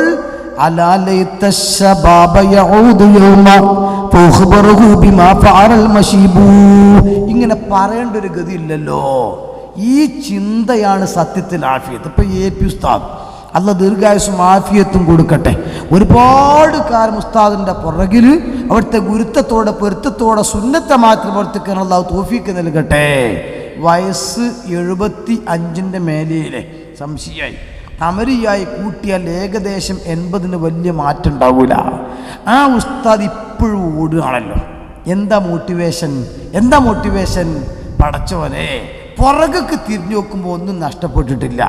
ഇങ്ങനെ പറയേണ്ട ഒരു ഗതിയില്ലല്ലോ. ഈ ചിന്തയാണ് സത്യത്തിൽ ആഫിയത്ത്. ഇപ്പൊ AP ഉസ്താദ്, അല്ലാഹ് ദീർഘായുസ്സും ആഫിയത്തും കൊടുക്കട്ടെ, ഒരുപാട് കാലം ഉസ്താദിൻ്റെ പുറകിൽ അവിടുത്തെ ഗുരുത്വത്തോടെ പൊരുത്തത്തോടെ സുന്നത്തെ മാത്രം പ്രവർത്തിക്കാൻ അല്ലാഹു തൗഫീക്ക് നൽകട്ടെ. വയസ്സ് 75 മേലെയിലെ സംശയമായി അമരിയായി കൂട്ടിയാൽ ഏകദേശം 80 വലിയ മാറ്റം ഉണ്ടാവില്ല. ആ ഉസ്താദ് ഇപ്പോഴും ഓടുകയാണല്ലോ. എന്താ മോട്ടിവേഷൻ? പടച്ചവനെ, പുറകൊക്കെ തിരിഞ്ഞു നോക്കുമ്പോൾ ഒന്നും നഷ്ടപ്പെട്ടിട്ടില്ല.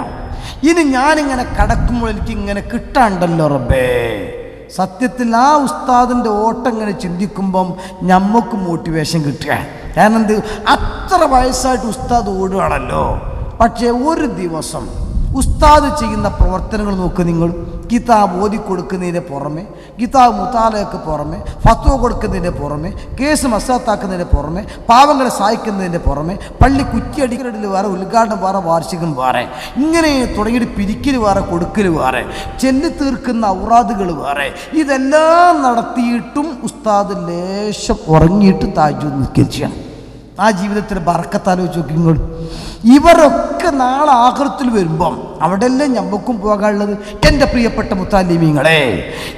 ഇനി ഞാനിങ്ങനെ കടക്കുമ്പോൾ എനിക്കിങ്ങനെ കിട്ടാണ്ടല്ലോ റബ്ബേ. സത്യത്തിൽ ആ ഉസ്താദിൻ്റെ ഓട്ടം ഇങ്ങനെ ചിന്തിക്കുമ്പം ഞമ്മക്ക് മോട്ടിവേഷൻ കിട്ടുക. കാരണം എന്ത്, അത്ര വയസ്സായിട്ട് ഉസ്താദ് ഓടുകയാണല്ലോ. പക്ഷേ ഒരു ദിവസം ഉസ്താദ് ചെയ്യുന്ന പ്രവർത്തനങ്ങൾ നോക്ക് നിങ്ങൾ. കിതാബ് ഓതി കൊടുക്കുന്നതിന് പുറമെ, കിതാബ് മുതാലയ്ക്ക് പുറമെ, ഫത്വ കൊടുക്കുന്നതിന് പുറമെ, കേസ് മസാത്താക്കുന്നതിന് പുറമെ, പാവങ്ങളെ സഹായിക്കുന്നതിൻ്റെ പുറമെ, പള്ളി കുറ്റിയടിക്കലിൽ വേറെ, ഉദ്ഘാടനം വേറെ, വാർഷികം വേറെ, ഇങ്ങനെ തുടങ്ങിയിട്ട് പിരിക്കൽ വേറെ, കൊടുക്കൽ വേറെ, ചെല്ലി തീർക്കുന്ന ഔറാദുകൾ വേറെ. ഇതെല്ലാം നടത്തിയിട്ടും ഉസ്താദ് ലേശം ഉറങ്ങിയിട്ട് തഹജ്ജുദ് നിസ്കരിച്ചാണ്. ആ ജീവിതത്തിൽ ബർക്കത്ത് ആലോചിച്ച് നോക്കി നിങ്ങൾ. ഇവരൊക്കെ നാളെ ആഖിറത്തിൽ വരുമ്പം അവിടെയല്ലേ ഞമ്മക്കും പോകാനുള്ളത്. എൻ്റെ പ്രിയപ്പെട്ട മുത്താലിമീങ്ങളെ,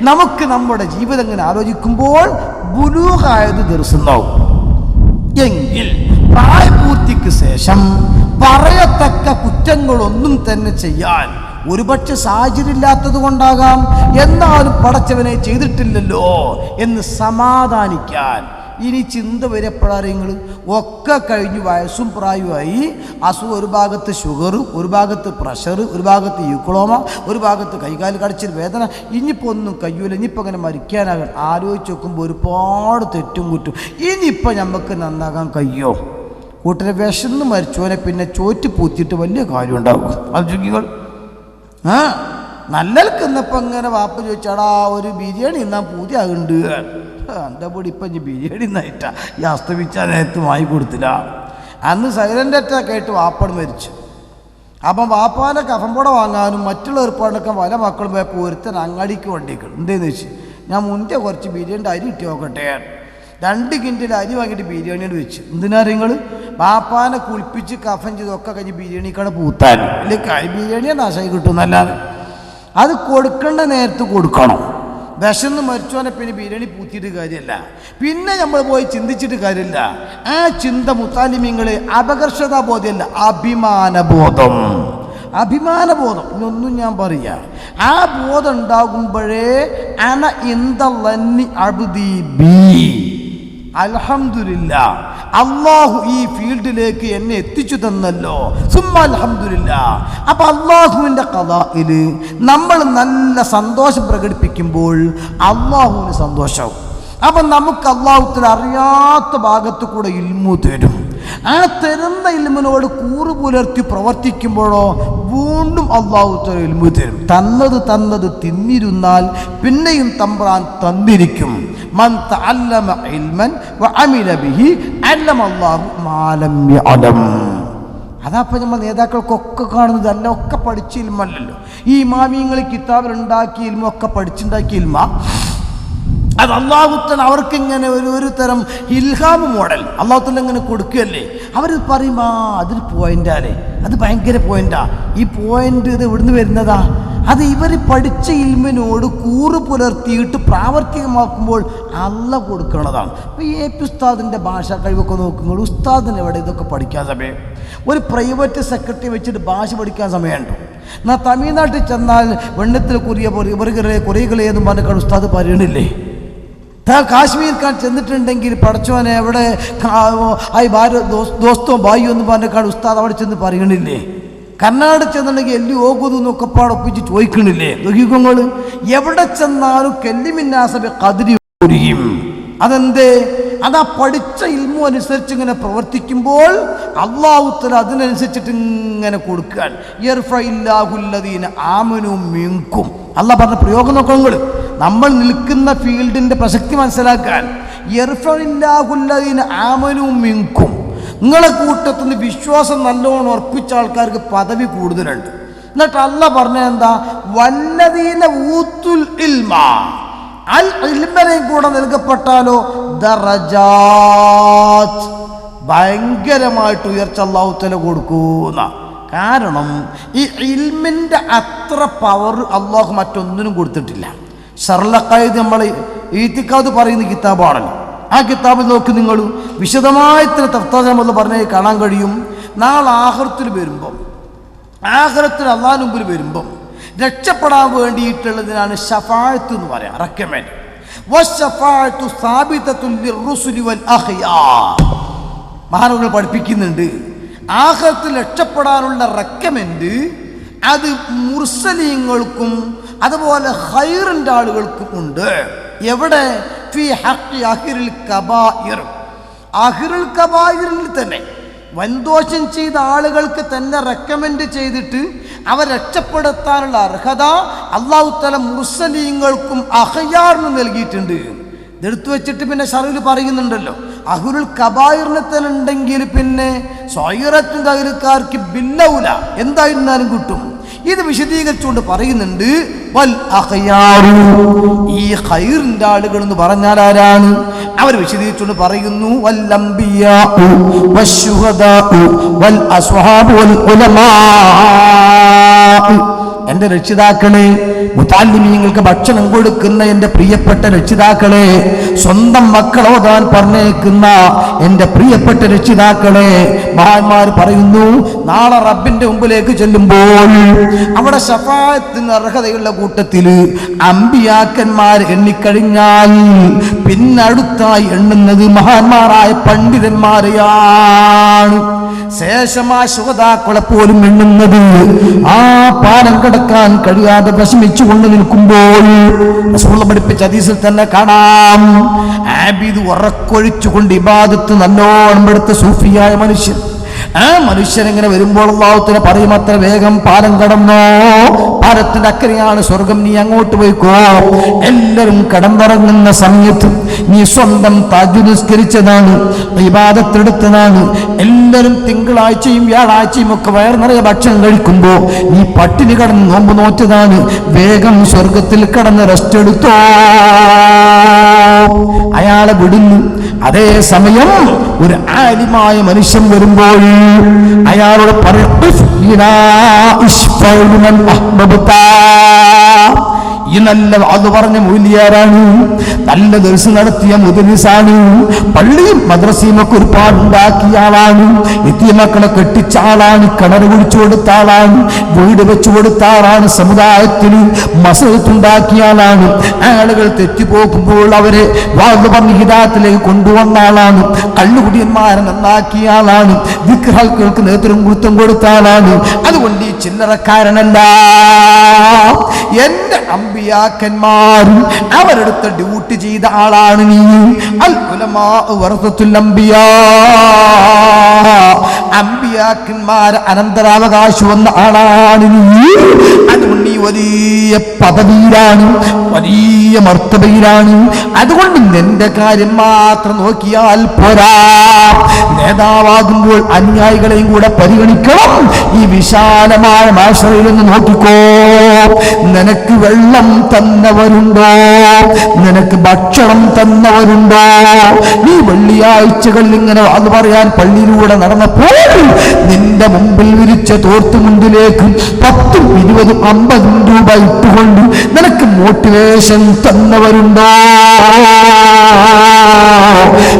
നമുക്ക് നമ്മുടെ ജീവിതം ഇങ്ങനെ ആലോചിക്കുമ്പോൾ ബുലൂഗായത് ദർശനാവും. എങ്കിൽ പ്രായപൂർത്തിക്ക് ശേഷം പറയത്തക്ക കുറ്റങ്ങളൊന്നും തന്നെ ചെയ്യാൻ ഒരുപക്ഷെ സാഹചര്യം ഇല്ലാത്തത് കൊണ്ടാകാം, എന്നാലും പടച്ചവനെ ചെയ്തിട്ടില്ലല്ലോ എന്ന് സമാധാനിക്കാൻ ഇനി ചിന്ത വരപ്പെടാറിങ്ങൾ ഒക്കെ കഴിഞ്ഞു. വയസ്സും പ്രായമായി, അസുഖം, ഒരു ഭാഗത്ത് ഷുഗർ, ഒരു ഭാഗത്ത് പ്രഷർ, ഒരു ഭാഗത്ത് യൂക്ലോമ, ഒരു ഭാഗത്ത് കൈകാല് കടിച്ചൊരു വേദന. ഇനിയിപ്പോൾ ഒന്നും കഴിയൂല, ഇനിയിപ്പോൾ അങ്ങനെ മരിക്കാനാകാൻ ആലോചിച്ച് നോക്കുമ്പോൾ ഒരുപാട് തെറ്റും കുറ്റും. ഇനിയിപ്പോൾ നമുക്ക് നന്നാകാൻ കഴിയോ? കൂട്ടരെ വിശന്ന് മരിച്ചോനെ പിന്നെ ചോറ്റ് പൂത്തിയിട്ട് വലിയ കാര്യം ഉണ്ടാകും. ആലോചിക്കുക. നല്ലൽക്കുന്നപ്പോൾ ഇങ്ങനെ വാപ്പ ചോദിച്ചാടാ ഒരു ബിരിയാണി തിന്നാൻ പൂതിയാകുന്നുണ്ട്. എൻ്റെ പൊടി ഇപ്പം ഇനി ബിരിയാണി എന്നായിട്ടാ ഈ അസ്തമിച്ച നേരത്ത് വാങ്ങിക്കൊടുത്തില്ല. അന്ന് സൈലൻ്റ് അറ്റാക്ക് ആയിട്ട് വാപ്പട് മരിച്ചു. അപ്പം വാപ്പാനെ കഫംപുട വാങ്ങാനും മറ്റുള്ള ഏർപ്പാടൊക്കെ പല മക്കളും പോയപ്പോൾ ഒരുത്തൻ അങ്ങാടിക്ക് വണ്ടിക്കും. എന്തേന്ന് വെച്ച് ഞാൻ മുന്നേ കുറച്ച് ബിരിയാണിൻ്റെ അരി ഇട്ട് നോക്കട്ടെ. 2 കിൻറ്റൽ അരി വാങ്ങിയിട്ട് ബിരിയാണിയോട് വെച്ച്. എന്തിനാ നിങ്ങൾ വാപ്പാനെ കുളിപ്പിച്ച് കഫൻ ചെയ്തൊക്കെ കഴിഞ്ഞ് ബിരിയാണിക്കാണ് പൂത്താൻ. അല്ലെങ്കിൽ ബിരിയാണിയെ നാശമായി കിട്ടുന്നല്ലാതെ അത് കൊടുക്കേണ്ട നേരത്ത് കൊടുക്കണം. വിശന്ന് മരിച്ചോനെ പിന്നെ ബിരിയാണി പൂത്തിയിട്ട് കാര്യമല്ല. പിന്നെ നമ്മൾ പോയി ചിന്തിച്ചിട്ട് കാര്യമില്ല. ആ ചിന്ത മുത്താലിമീങ്ങളെ അപകർഷതാബോധമല്ല, അഭിമാനബോധം. അഭിമാനബോധം. ഇതൊന്നും ഞാൻ പറയാം, ആ ബോധം ഉണ്ടാകുമ്പോഴേ അന ഇന്ദല്ലന്നി അബ്ദി ബി, അൽഹംദുലില്ലാ അള്ളാഹു ഈ ഫീൽഡിലേക്ക് എന്നെ എത്തിച്ചു തന്നല്ലോ, സുമ്മാ അൽഹംദുലില്ലാ. അപ്പൊ അള്ളാഹുവിൻ്റെ ഖദാഇല് നമ്മൾ നല്ല സന്തോഷം പ്രകടിപ്പിക്കുമ്പോൾ അള്ളാഹുവിന് സന്തോഷമാവും. അപ്പം നമുക്ക് അള്ളാഹുവിന് അറിയാത്ത ഭാഗത്ത് കൂടെ ഇൽമു തരും. ആ തരുന്ന ഇൽമിനോട് കൂറ് പുലർത്തി പ്രവർത്തിക്കുമ്പോഴോ വീണ്ടും അള്ളാഹുവിന് ഇൽമു തരും. തന്നത് തിന്നിരുന്നാൽ പിന്നെയും തമ്പ്രാൻ തന്നിരിക്കും. മൻ തഅല്ലമ ഇൽമൻ വഅമില ബിഹി അല്ലമ അല്ലാഹു മാ ലം യഅലം. അതപ്പോൾ നമ്മൾ നേതാക്കൾക്കൊക്കെ കാണുന്നത് അല്ല, ഒക്കെ പഠിച്ച ഇൽമല്ലല്ലോ. ഈ ഇമാമിയങ്ങൾ കിതാബിലുണ്ടാക്കിയ ഇൽമൊക്കെ പഠിച്ചുണ്ടാക്കിയ ഇൽമ. അത് അള്ളാഹുത്തൻ അവർക്കിങ്ങനെ ഒരു തരം ഇൽഹാമ് മോഡൽ അള്ളാഹുത്തൻ ഇങ്ങനെ കൊടുക്കുകയല്ലേ. അവർ പറയും അതൊരു പോയിൻ്റാലേ, അത് ഭയങ്കര പോയിൻ്റാ. ഈ പോയിൻ്റ് ഇത് ഇവിടുന്ന് വരുന്നതാ. അത് ഇവർ പഠിച്ച ഇൽമിനോട് കൂറ് പുലർത്തിയിട്ട് പ്രാവർത്തികമാക്കുമ്പോൾ അല്ല കൊടുക്കുന്നതാണ്. ഇപ്പോൾ എ പി ഉസ്താദിൻ്റെ ഭാഷാ കഴിവൊക്കെ നോക്കുമ്പോൾ ഉസ്താദിന് എവിടെ ഇതൊക്കെ പഠിക്കാൻ സമയം? ഒരു പ്രൈവറ്റ് സെക്രട്ടറി വെച്ചിട്ട് ഭാഷ പഠിക്കാൻ സമയമുണ്ടോ? എന്നാൽ തമിഴ്നാട്ടിൽ ചെന്നാൽ വെണ്ണത്തിൽ കുറികളെ എന്ന് പറഞ്ഞാൽ ഉസ്താദ് പറയണില്ലേ? കാശ്മീർക്കാൻ ചെന്നിട്ടുണ്ടെങ്കിൽ പടച്ചോനെ എവിടെ ദോസ്തോ ബായോ എന്ന് പറഞ്ഞാൽ ഉസ്താദ് അവിടെ ചെന്ന് പറയണില്ലേ? കർണാടക ചെന്നുണ്ടെങ്കിൽ എല്ലി ഓകുന്നു എന്നൊക്കെ പാടൊപ്പിച്ച് ചോദിക്കണില്ലേ? ദുഃഖങ്ങൾ എവിടെ ചെന്നാലും കെല്ലിമിന്നാസബെ കതിരി ഒരിയും. അതെന്തേ? അതാ പഠിച്ച ഇൽമു അനുസരിച്ച് ഇങ്ങനെ പ്രവർത്തിക്കുമ്പോൾ അള്ളാഹുത്തല അതിനനുസരിച്ചിട്ട് ഇങ്ങനെ കൊടുക്കാൻ. ആമനു മിൻകും അള്ളാഹ് പറഞ്ഞ പ്രയോഗം നോക്കങ്ങൾ നമ്മൾ നിൽക്കുന്ന ഫീൽഡിന്റെ പ്രസക്തി മനസ്സിലാക്കാൻ. ആമനു മിൻകും, നിങ്ങളെ കൂട്ടത്തിൽ നിന്ന് വിശ്വാസം നല്ലോണം ഉറപ്പിച്ച ആൾക്കാർക്ക് പദവി കൂടുതലുണ്ട്. എന്നിട്ട് അള്ളാഹ് പറഞ്ഞ എന്താ? വല്ലദീന ഊത്തുൽ ഇൽമ, അൽ ഇൽമിനെ കൂടെ നൽകപ്പെട്ടാലോ ദറജാത്ത്, ഭയങ്കരമായിട്ട് ഉയർച്ച അല്ലാഹു തആല കൊടുക്കുന്ന. കാരണം ഈ ഇൽമിൻ്റെ അത്ര പവർ അള്ളാഹു മറ്റൊന്നിനും കൊടുത്തിട്ടില്ല. ശർലഖായിദ് നമ്മൾ ഈത്തിഖാദ് പറയുന്ന കിതാബാണല്ലോ. ആ കിതാബിൽ നോക്കി നിങ്ങൾ വിശദമായി തഫ്താജ് പറഞ്ഞ് കാണാൻ കഴിയും. നാളെ ആഖിറത്തിൽ വരുമ്പം, ആഖിറത്തിൽ അള്ളാഹുവിന് മുമ്പിൽ വരുമ്പം രക്ഷപ്പെടാൻ വേണ്ടിയിട്ടുള്ളതിനാണ് ശഫാഅത്ത് എന്ന് പറയാം, റെക്കമെൻഡ്. വശഫാഅത്തു സാബിതത്തുൻ ലിർറുസുലി വൽ അഖ്യാർ. മഹാനുകൾ പഠിപ്പിക്കുന്നുണ്ട് ആഖിറത്തിൽ രക്ഷപ്പെടാനുള്ള റെക്കമെൻഡ് അത് മുർസലീങ്ങൾക്കും അതുപോലെ ഖൈറിൻ്റെ ആളുകൾക്കും ഉണ്ട്. എവിടെ? ഫി ഹഖ്ഖി അഹ്ലിൽ കബായിർ, അഹ്ലുൽ കബായിറിൽ തന്നെ വൻദോഷം ചെയ്ത ആളുകൾക്ക് തന്നെ റെക്കമെൻഡ് ചെയ്തിട്ട് അവർ രക്ഷപ്പെടുത്താനുള്ള അർഹത അല്ലാഹു തആല മുർസലീങ്ങൾക്കും അഖ്യാറിനും നൽകിയിട്ടുണ്ട്. ഇതെടുത്തു വെച്ചിട്ട് പിന്നെ ശറയിൽ പറയുന്നുണ്ടല്ലോ അഹ്ലുൽ കബായിറിന് തന്നെ ഉണ്ടെങ്കിൽ പിന്നെ സ്വൈറത്തിൻ്റെ അഹ്ലുകാർക്ക് ബില്ലൗല എന്തായിരുന്നാലും കിട്ടും. ഇത് വിശദീകരിച്ചുകൊണ്ട് പറയുന്നുണ്ട് വൽ അഖ്യാറു, ഈ ഖൈറിൻ്റെ ആളുകൾ എന്ന് പറഞ്ഞാൽ ആരാണ്? അവർ വിശദീകരിച്ചുകൊണ്ട് പറയുന്നു വൽ അംബിയാഉ വശുഹദാഉ വൽ അസ്ഹാബു വൽ ഉലമാ. എൻ്റെ രക്ഷിതാക്കളെ, മുതഅല്ലിമീങ്ങൾക്ക് ഭക്ഷണം കൊടുക്കുന്ന എൻ്റെ പ്രിയപ്പെട്ട രക്ഷിതാക്കളെ, സ്വന്തം മക്കളോതാൻ പറഞ്ഞേക്കുന്ന എൻ്റെ പ്രിയപ്പെട്ട രക്ഷിതാക്കളെ, മഹാന്മാർ പറയുന്നു നാളെ റബ്ബിന്റെ മുമ്പിലേക്ക് ചെല്ലുമ്പോൾ അവിടെ ശഫാഅത്തിന് അർഹതയുള്ള കൂട്ടത്തിൽ അമ്പിയാക്കന്മാർ എണ്ണിക്കഴിഞ്ഞാൽ പിന്നെ അടുത്തായി എണ്ണുന്നത് മഹാന്മാരായ പണ്ഡിതന്മാരെയാണ്. ശേഷം ആ ശുഹദാക്കളെ പോലും എണ്ണുന്നത് ആ പാലം കടക്കാൻ കഴിയാതെ വിഷമിച്ചു കൊണ്ട് നിൽക്കുമ്പോൾ റസൂൽ പഠിപ്പിച്ച ഹദീസിൽ തന്നെ കാണാം, ആബിദ് ഉറക്കൊഴിച്ചുകൊണ്ട് ഇബാദത്ത് നല്ലോണം എടുത്ത സൂഫിയായ മനുഷ്യൻ, ആ മനുഷ്യനെങ്ങനെ വരുമ്പോൾ അല്ലാഹു തആല പറയും അത്ര വേഗം പാലം കടന്നോ, പാലത്തിന്റെ അക്കരെയാണ് സ്വർഗം, നീ അങ്ങോട്ട് പോയിക്കോ. എല്ലാവരും കടന്നിറങ്ങുന്ന സമയത്ത് നീ സ്വന്തം തഹജ്ജുദ് നിസ്കരിച്ചതാണ്, ഇബാദത്തെടുത്തതാണ്. എല്ലാവരും തിങ്കളാഴ്ചയും വ്യാഴാഴ്ചയും ഒക്കെ വയറ് നിറയെ ഭക്ഷണം കഴിക്കുമ്പോ നീ പട്ടിണി കടന്ന് നോമ്പ് നോറ്റതാണ്. വേഗം സ്വർഗത്തിൽ കടന്ന് റെസ്റ്റ് എടുത്തോ. അയാളെ വിടുന്നു. അതേ സമയം ഒരു ആലിമായ മനുഷ്യൻ വരുമ്പോൾ അയാളോട് പറയും ഈ നല്ല അത് പറഞ്ഞ മൂല്യാരാണ്, നല്ല ദർശനം നടത്തിയ മുദരിസാണ്, പള്ളിയും മദ്രസയും ഒക്കെ ഒരുപാടുണ്ടാക്കിയ ആളാണ്, യതീമക്കളെ കെട്ടിച്ച ആളാണ്, കിണർ കുഴിച്ചു കൊടുത്ത ആളാണ്, വീട് വെച്ചു കൊടുത്ത ആളാണ്, സമുദായത്തിന് മസലത്തുണ്ടാക്കിയ ആളാണ്, ആളുകൾ തെറ്റിപ്പോക്കുമ്പോൾ അവരെ വാഴ്ന്നു പറഞ്ഞ് ഹിദായത്തിലേക്ക് കൊണ്ടുവന്ന ആളാണ്, കള്ളുകുടിയന്മാരെ നന്നാക്കിയ ആളാണ്, വിഗ്രഹങ്ങൾക്ക് നേതൃത്വം കൊടുത്ത ആളാണ്. അതുകൊണ്ട് ഈ ചില്ലറക്കാരനല്ല. എന്റെ അമ്പിയാക്കന്മാരും അവരെടുത്ത ഡ്യൂട്ടി ചെയ്ത ആളാണ് നീ. അൽ ഉലമാ വറസത്തുൽ അംബിയാ, അമ്പിയാക്കന്മാരെ അനന്തരാവകാശം വന്ന ആളാണ് നീ. അതുകൊണ്ട് നീ വലിയ പദവിയിലാണ്, വലിയ മർത്തബയിലാണ്. അതുകൊണ്ട് നിന്റെ കാര്യം മാത്രം നോക്കിയാൽ പോരാ, നേതാവാകുമ്പോൾ അനുയായികളെയും കൂടെ പരിഗണിക്കണം. ഈ വിശാലമായ മാശറയിൽ നിന്ന് നോക്കിക്കോ. നിനക്ക് വെള്ളം തന്നവരുണ്ടോ? നിനക്ക് ഭക്ഷണം തന്നവരുണ്ടോ? നീ വെള്ളിയാഴ്ചകളിൽ ഇങ്ങനെ അത് പറയാൻ പള്ളിയിലൂടെ നടന്നപ്പോൾ നിന്റെ മുമ്പിൽ വിരിച്ച തോർത്തുമുണ്ടിലേക്ക് 10, 20, 50 രൂപ ഇട്ടുകൊണ്ട് നിനക്ക് മോട്ടിവേഷൻ തന്നവരുണ്ടോ?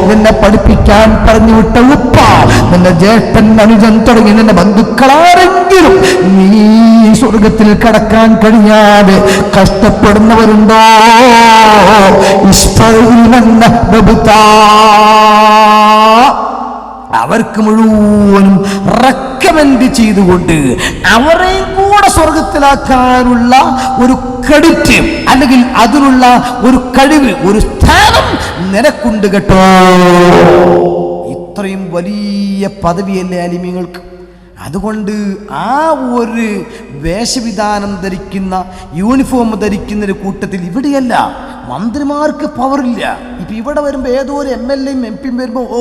നിന്നെ പഠിപ്പിക്കാൻ പറഞ്ഞു വിട്ട ഉപ്പ, നിന്റെ ജ്യേഷ്ഠൻ, അനുജൻ തുടങ്ങി നിന്റെ ബന്ധുക്കളാരെങ്കിലും നീ സ്വർഗത്തിൽ കടക്കാൻ കഴിയാതെ കഷ്ടപ്പെടുന്നവരുണ്ടോ? അവർക്ക് മുഴുവനും റെക്കമെൻഡ് ചെയ്തുകൊണ്ട് അവരെയും കൂടെ സ്വർഗത്തിലാക്കാനുള്ള ഒരു ക്രെഡിറ്റ് അല്ലെങ്കിൽ അതിനുള്ള ഒരു കഴിവ്, ഒരു സ്ഥാനം നിനക്കുണ്ട് കേട്ടോ. ഇത്രയും വലിയ പദവിയല്ലേ ആലിമീങ്ങൾക്ക്. അതുകൊണ്ട് ആ ഒരു വേഷവിധാനം ധരിക്കുന്ന, യൂണിഫോം ധരിക്കുന്ന ഒരു കൂട്ടത്തിൽ ഇവിടെയല്ല. മന്ത്രിമാർക്ക് പവറില്ല. ഇപ്പം ഇവിടെ വരുമ്പോൾ ഏതോ ഒരു MLA-യും MP-യും വരുമ്പോൾ ഓ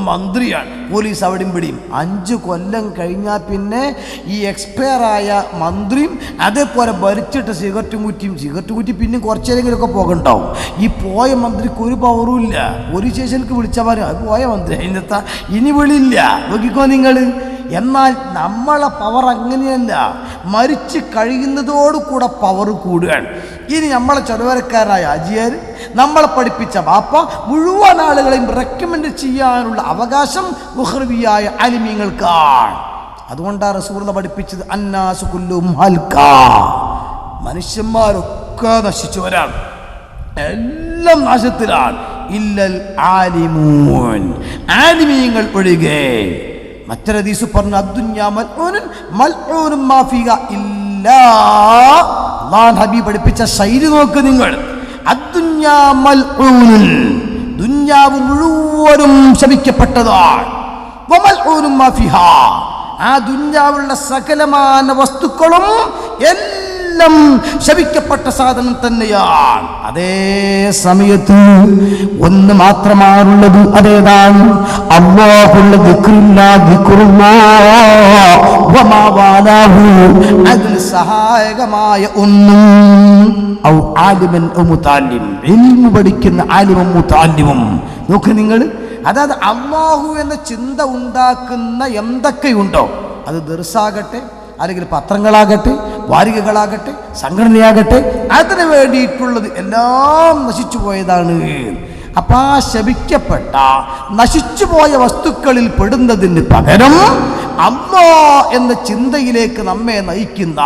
മന്ത്രിയാണ്, പോലീസ് അവിടെയും പിടിയും. 5 കൊല്ലം കഴിഞ്ഞാൽ പിന്നെ ഈ എക്സ്പയറായ മന്ത്രിയും അതേപോലെ ഭരിച്ചിട്ട് സിഗരറ്റ് കുറ്റി പിന്നെയും കുറച്ചേരെങ്കിലുമൊക്കെ പോകണ്ടാവും. ഈ പോയ മന്ത്രിക്ക് ഒരു പവറും ഇല്ല. പോലീസ് സ്റ്റേഷനിലേക്ക് വിളിച്ചാൽ പറയും അത് പോയ മന്ത്രി, അതിനകത്ത് ഇനി വിളിയില്ല. നോക്കിക്കോ നിങ്ങൾ. എന്നാൽ നമ്മളെ പവർ അങ്ങനെയല്ല, മരിച്ച് കഴിയുന്നതോടുകൂടെ പവർ കൂടുകയാണ്. ഇനി നമ്മളെ ചെറുവരക്കാരനായ അജിയാർ, നമ്മളെ പഠിപ്പിച്ച വാപ്പ, മുഴുവൻ ആളുകളെയും റെക്കമെൻഡ് ചെയ്യാനുള്ള അവകാശം മുഹ്റവിയായ അലിമീങ്ങൾക്കാണ്. അതുകൊണ്ടാണ് റസൂൽ പഠിപ്പിച്ചത് അന്നാസു കുല്ലുഹും ഹൽക്കാ, മനുഷ്യന്മാരൊക്കെ നശിച്ചവരാണ്, എല്ലാം നാശത്തിലാണ്. ഇല്ലൽ ആലിമൂൻ, ആലിമീങ്ങൾ ഒഴികെ. മറ്റൊരു ഹദീസ് പറഞ്ഞു അദ്ദുന്യാ മൽഊനുൻ മൽഊനും മാ ഫീഹാ ഇല്ലാ. അല്ലാഹു ഹബീബ് പഠിപ്പിച്ച ശൈലി നോക്ക് നിങ്ങൾ. അദ്ദുന്യാ മൽഊനുൻ, ദുനിയാവ് മുഴുവനും ശപിക്കപ്പെട്ടതാണ്. വമൽഊനും മാ ഫീഹാ, ആ ദുനിയാവിലുള്ള സകലമാന വസ്തുക്കളും എല്ലാം ശപിക്കപ്പെട്ട സാധനം തന്നെയാണ്. അതേ സമയത്ത് ഒന്ന് മാത്രമാണുള്ളത്, അതേതാണ്? അല്ലാഹുള്ള ദിക്റുല്ലാ ദിക്റുല്ലാഹ് വമാ വാലാഹു, അതിന് സഹായകമായ ഒന്നും. ഔ ആലിമൻ ഔ മുതഅല്ലിം, ഇൽമു പഠിക്കുന്ന ആലിമും മുതഅല്ലിമും. നോക്ക് നിങ്ങൾ. അതായത് അല്ലാഹു എന്ന ചിന്ത ഉണ്ടാക്കുന്ന എന്തൊക്കെയുണ്ടോ, അത് ദർസാകട്ടെ, അല്ലെങ്കിൽ പത്രങ്ങളാകട്ടെ, വാരികകളാകട്ടെ, സംഘടനയാകട്ടെ, അതിനു വേണ്ടിയിട്ടുള്ളത് എല്ലാം നശിച്ചു പോയതാണ്. അപ്പം ആ ശപിക്കപ്പെട്ട നശിച്ചുപോയ വസ്തുക്കളിൽ പെടുന്നതിന് പകരം അല്ലാഹ് എന്ന ചിന്തയിലേക്ക് നമ്മെ നയിക്കുന്ന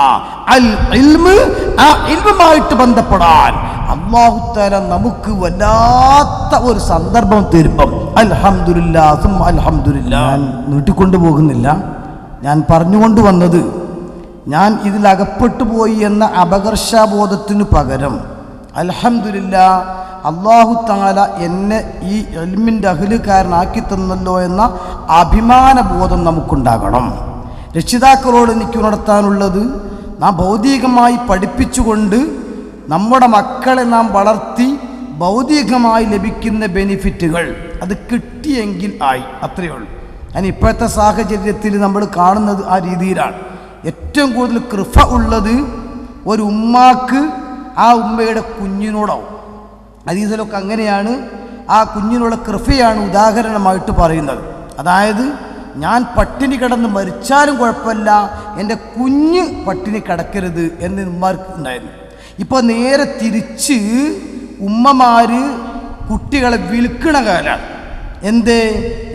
അൽ ഇൽമ്, ആ ഇൽമുമായിട്ട് ബന്ധപ്പെടാൻ അല്ലാഹു തആല നമുക്ക് വല്ലാത്ത ഒരു സന്ദർഭം തരുമ്പം അൽഹംദുലില്ലാഹ് സുമ്മ അൽഹംദുലില്ലാഹ്. നീട്ടിക്കൊണ്ടു പോകുന്നില്ല, ഞാൻ പറഞ്ഞുകൊണ്ട് വന്നത്, ഞാൻ ഇതിലകപ്പെട്ടു പോയി എന്ന അപകർഷാബോധത്തിനു പകരം അൽഹംദുലില്ലാഹ് അല്ലാഹു തആല എന്നെ ഈ ഇൽമിൻ്റെ അഹ്ലുകാരനാക്കി തന്നല്ലോ എന്ന അഭിമാനബോധം നമുക്കുണ്ടാകണം. രക്ഷിതാക്കളോട് എനിക്ക് ഉണർത്താനുള്ളത്, നാം ഭൗതികമായി പഠിപ്പിച്ചുകൊണ്ട് നമ്മുടെ മക്കളെ നാം വളർത്തി ഭൗതികമായി ലഭിക്കുന്ന ബെനിഫിറ്റുകൾ അത് കിട്ടിയെങ്കിൽ ആയി, അത്രയേ ഉള്ളൂ. ഞാൻ ഇപ്പോഴത്തെ സാഹചര്യത്തിൽ നമ്മൾ കാണുന്നത് ആ രീതിയിലാണ്. ഏറ്റവും കൂടുതൽ കൃപ ഉള്ളത് ഒരു ഉമ്മാക്ക് ആ ഉമ്മയുടെ കുഞ്ഞിനോടാവും. ഹദീസിലൊക്കെ അങ്ങനെയാണ്. ആ കുഞ്ഞിനുള്ള കൃപയാണ് ഉദാഹരണമായിട്ട് പറയുന്നത്. അതായത് ഞാൻ പട്ടിണി കിടന്ന് മരിച്ചാലും കുഴപ്പമില്ല, എൻ്റെ കുഞ്ഞ് പട്ടിണി കിടക്കരുത് എന്ന് ഉമ്മാർക്ക് ഉണ്ടായിരുന്നു. ഇപ്പോൾ നേരെ തിരിച്ച് ഉമ്മമാർ കുട്ടികളെ വിൽക്കണ കാലമാണ്. എന്തേ?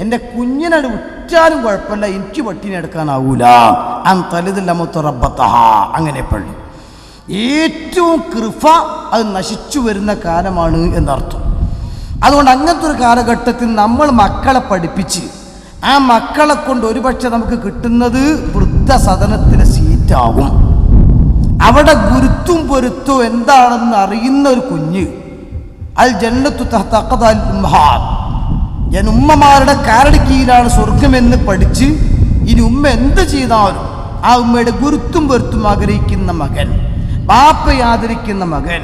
എൻ്റെ കുഞ്ഞിനോട് വിറ്റാലും കുഴപ്പമില്ല, എനിക്ക് പട്ടിണി എടുക്കാനാവൂല. അൻ തലിദൽ അമത്തു റബ്ബതഹാ. അങ്ങനെ പള്ളി ഏറ്റവും കൃപ അത് നശിച്ചു വരുന്ന കാലമാണ് എന്നർത്ഥം. അതുകൊണ്ട് അങ്ങനത്തെ ഒരു കാലഘട്ടത്തിൽ നമ്മൾ മക്കളെ പഠിപ്പിച്ച് ആ മക്കളെ കൊണ്ട് ഒരുപക്ഷെ നമുക്ക് കിട്ടുന്നത് വൃദ്ധസദനത്തിലെ സീറ്റാകും. അവിടെ ഗുരുത്തും പൊരുത്തും എന്താണെന്ന് അറിയുന്ന ഒരു കുഞ്ഞ് അൽ ജന്നത്തു തഹ്ത അഖ്ദാൽ ഉമ്മഹാത്ത്, ഞാൻ ഉമ്മമാരുടെ കാലടി കീഴിലാണ് സ്വർഗമെന്ന് പഠിച്ച് ഇനി ഉമ്മ എന്ത് ചെയ്താലും ആ ഉമ്മയുടെ ഗുരുത്തും പൊരുത്തും ആഗ്രഹിക്കുന്ന മകൻ, ബാപ്പയെ ആദരിക്കുന്ന മകൻ,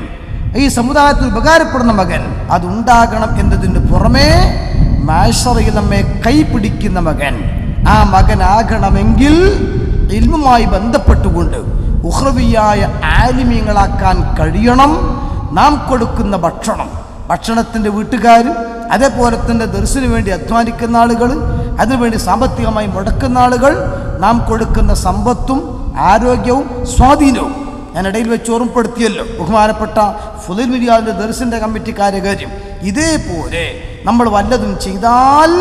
ഈ സമുദായത്തിൽ ഉപകാരപ്പെടുന്ന മകൻ അതുണ്ടാകണം എന്നതിന് പുറമേ മാശറയിൽ നമ്മെ കൈപിടിക്കുന്ന മകൻ ആ മകനാകണമെങ്കിൽ ഇൽമുമായി ബന്ധപ്പെട്ടുകൊണ്ട് ഉഖ്റവിയായ ആലിമീങ്ങളാക്കാൻ കഴിയണം. നാം കൊടുക്കുന്ന ഭക്ഷണത്തിൻ്റെ വീട്ടുകാരും അതേപോലെ തന്നെ ദർസിന് വേണ്ടി അധ്വാനിക്കുന്ന ആളുകൾ, അതിനുവേണ്ടി സാമ്പത്തികമായി മുടക്കുന്ന ആളുകൾ, നാം കൊടുക്കുന്ന സമ്പത്തും ആരോഗ്യവും സ്വാധീനവും ഞാൻ ഇടയിൽ വെച്ച് ഓർമ്മപ്പെടുത്തിയല്ലോ ബഹുമാനപ്പെട്ട ഫുദൈൽ മിരിയാദിൻ്റെ ദർസിൻ്റെ കമ്മിറ്റിക്കാരെ കാര്യം. ഇതേപോലെ നമ്മൾ വല്ലതും ചെയ്താൽ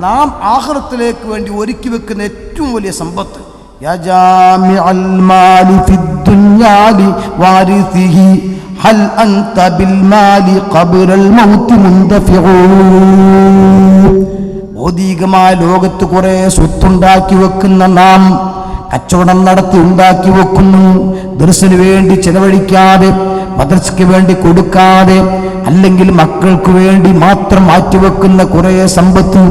നാം ആഖിറത്തിലേക്ക് വേണ്ടി ഒരുക്കി വെക്കുന്ന ഏറ്റവും വലിയ സമ്പത്ത് യാ ജാമിഅൽ മാലി ഫിദ്ദുനിയാലി വാരിസിഹി ഹൽ അൻത ബിൽ മാലി ഖബ്റൽ മൗതി മുൻദഫിഊ. ഭൗതികമായ ലോകത്ത് കുറെ സ്വത്തുണ്ടാക്കി വെക്കുന്ന നാം കച്ചവടം നടത്തി ഉണ്ടാക്കി വെക്കുന്നു, ദർസിന് വേണ്ടി ചെലവഴിക്കാതെ, മദ്രസയ്ക്ക് വേണ്ടി കൊടുക്കാതെ, അല്ലെങ്കിൽ മക്കൾക്ക് വേണ്ടി മാത്രം മാറ്റിവെക്കുന്ന കുറേ സമ്പത്ത്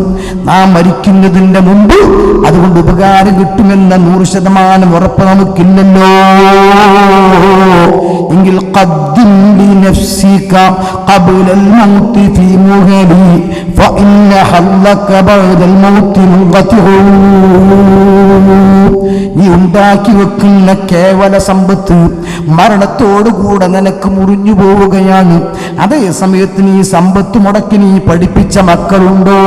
നാം മരിക്കുന്നതിൻ്റെ മുമ്പ് അതുകൊണ്ട് ഉപകാരം കിട്ടുമെന്ന 100% ഉറപ്പ് നമുക്കില്ലല്ലോ. എങ്കിൽ ഖദ്ദിം ലിനഫ്സിക ഖബ്ലൽ മൗതി ഫീ മുഹലി ഫഇന്ന ഹല്ലക ബഅദൽ മൗതി മുൻഖതിഉ. നീ ഉണ്ടാക്കി വെക്കുന്ന കേവല സമ്പത്ത് മരണത്തോടുകൂടെ നിനക്ക് മുറിഞ്ഞു പോവുകയാണ്. അതേ സമയത്ത് നീ സമ്പത്ത് മുടക്കി നീ പഠിപ്പിച്ച മക്കളുണ്ടോ?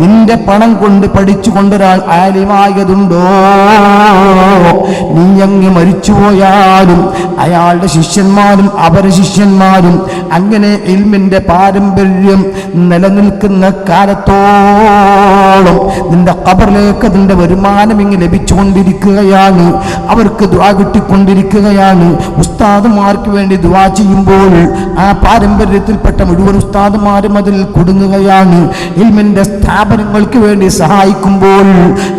നിന്റെ പണം കൊണ്ട് പഠിച്ചു കൊണ്ടൊരാൾ ആലിമായതുണ്ടോ? നീ അങ്ങ് മരിച്ചുപോയാലും അയാളുടെ ശിഷ്യന്മാരും അവരുടെ ശിഷ്യന്മാരും അങ്ങനെ ഇൽമിന്റെ പാരമ്പര്യം നിലനിൽക്കുന്ന കാലത്തോളം നിന്റെ ഖബറിലേക്ക് അതിന്റെ വരുമാനം ഇങ്ങ് ലഭിച്ചുകൊണ്ടിരിക്കുകയാണ്. അവർക്ക് ദുആ കിട്ടിക്കൊണ്ടിരിക്കുകയാണ്. ഉസ്താദുമാർക്ക് വേണ്ടി ദുആ ചെയ്യുമ്പോൾ ആ പാരമ്പര്യത്തിൽപ്പെട്ട മുഴുവൻ ഉസ്താദുമാരും അതിൽ കുടുങ്ങുകയാണ്. ഇൽമിന്റെ സ്ഥാപനങ്ങൾക്ക് വേണ്ടി സഹായിക്കുമ്പോൾ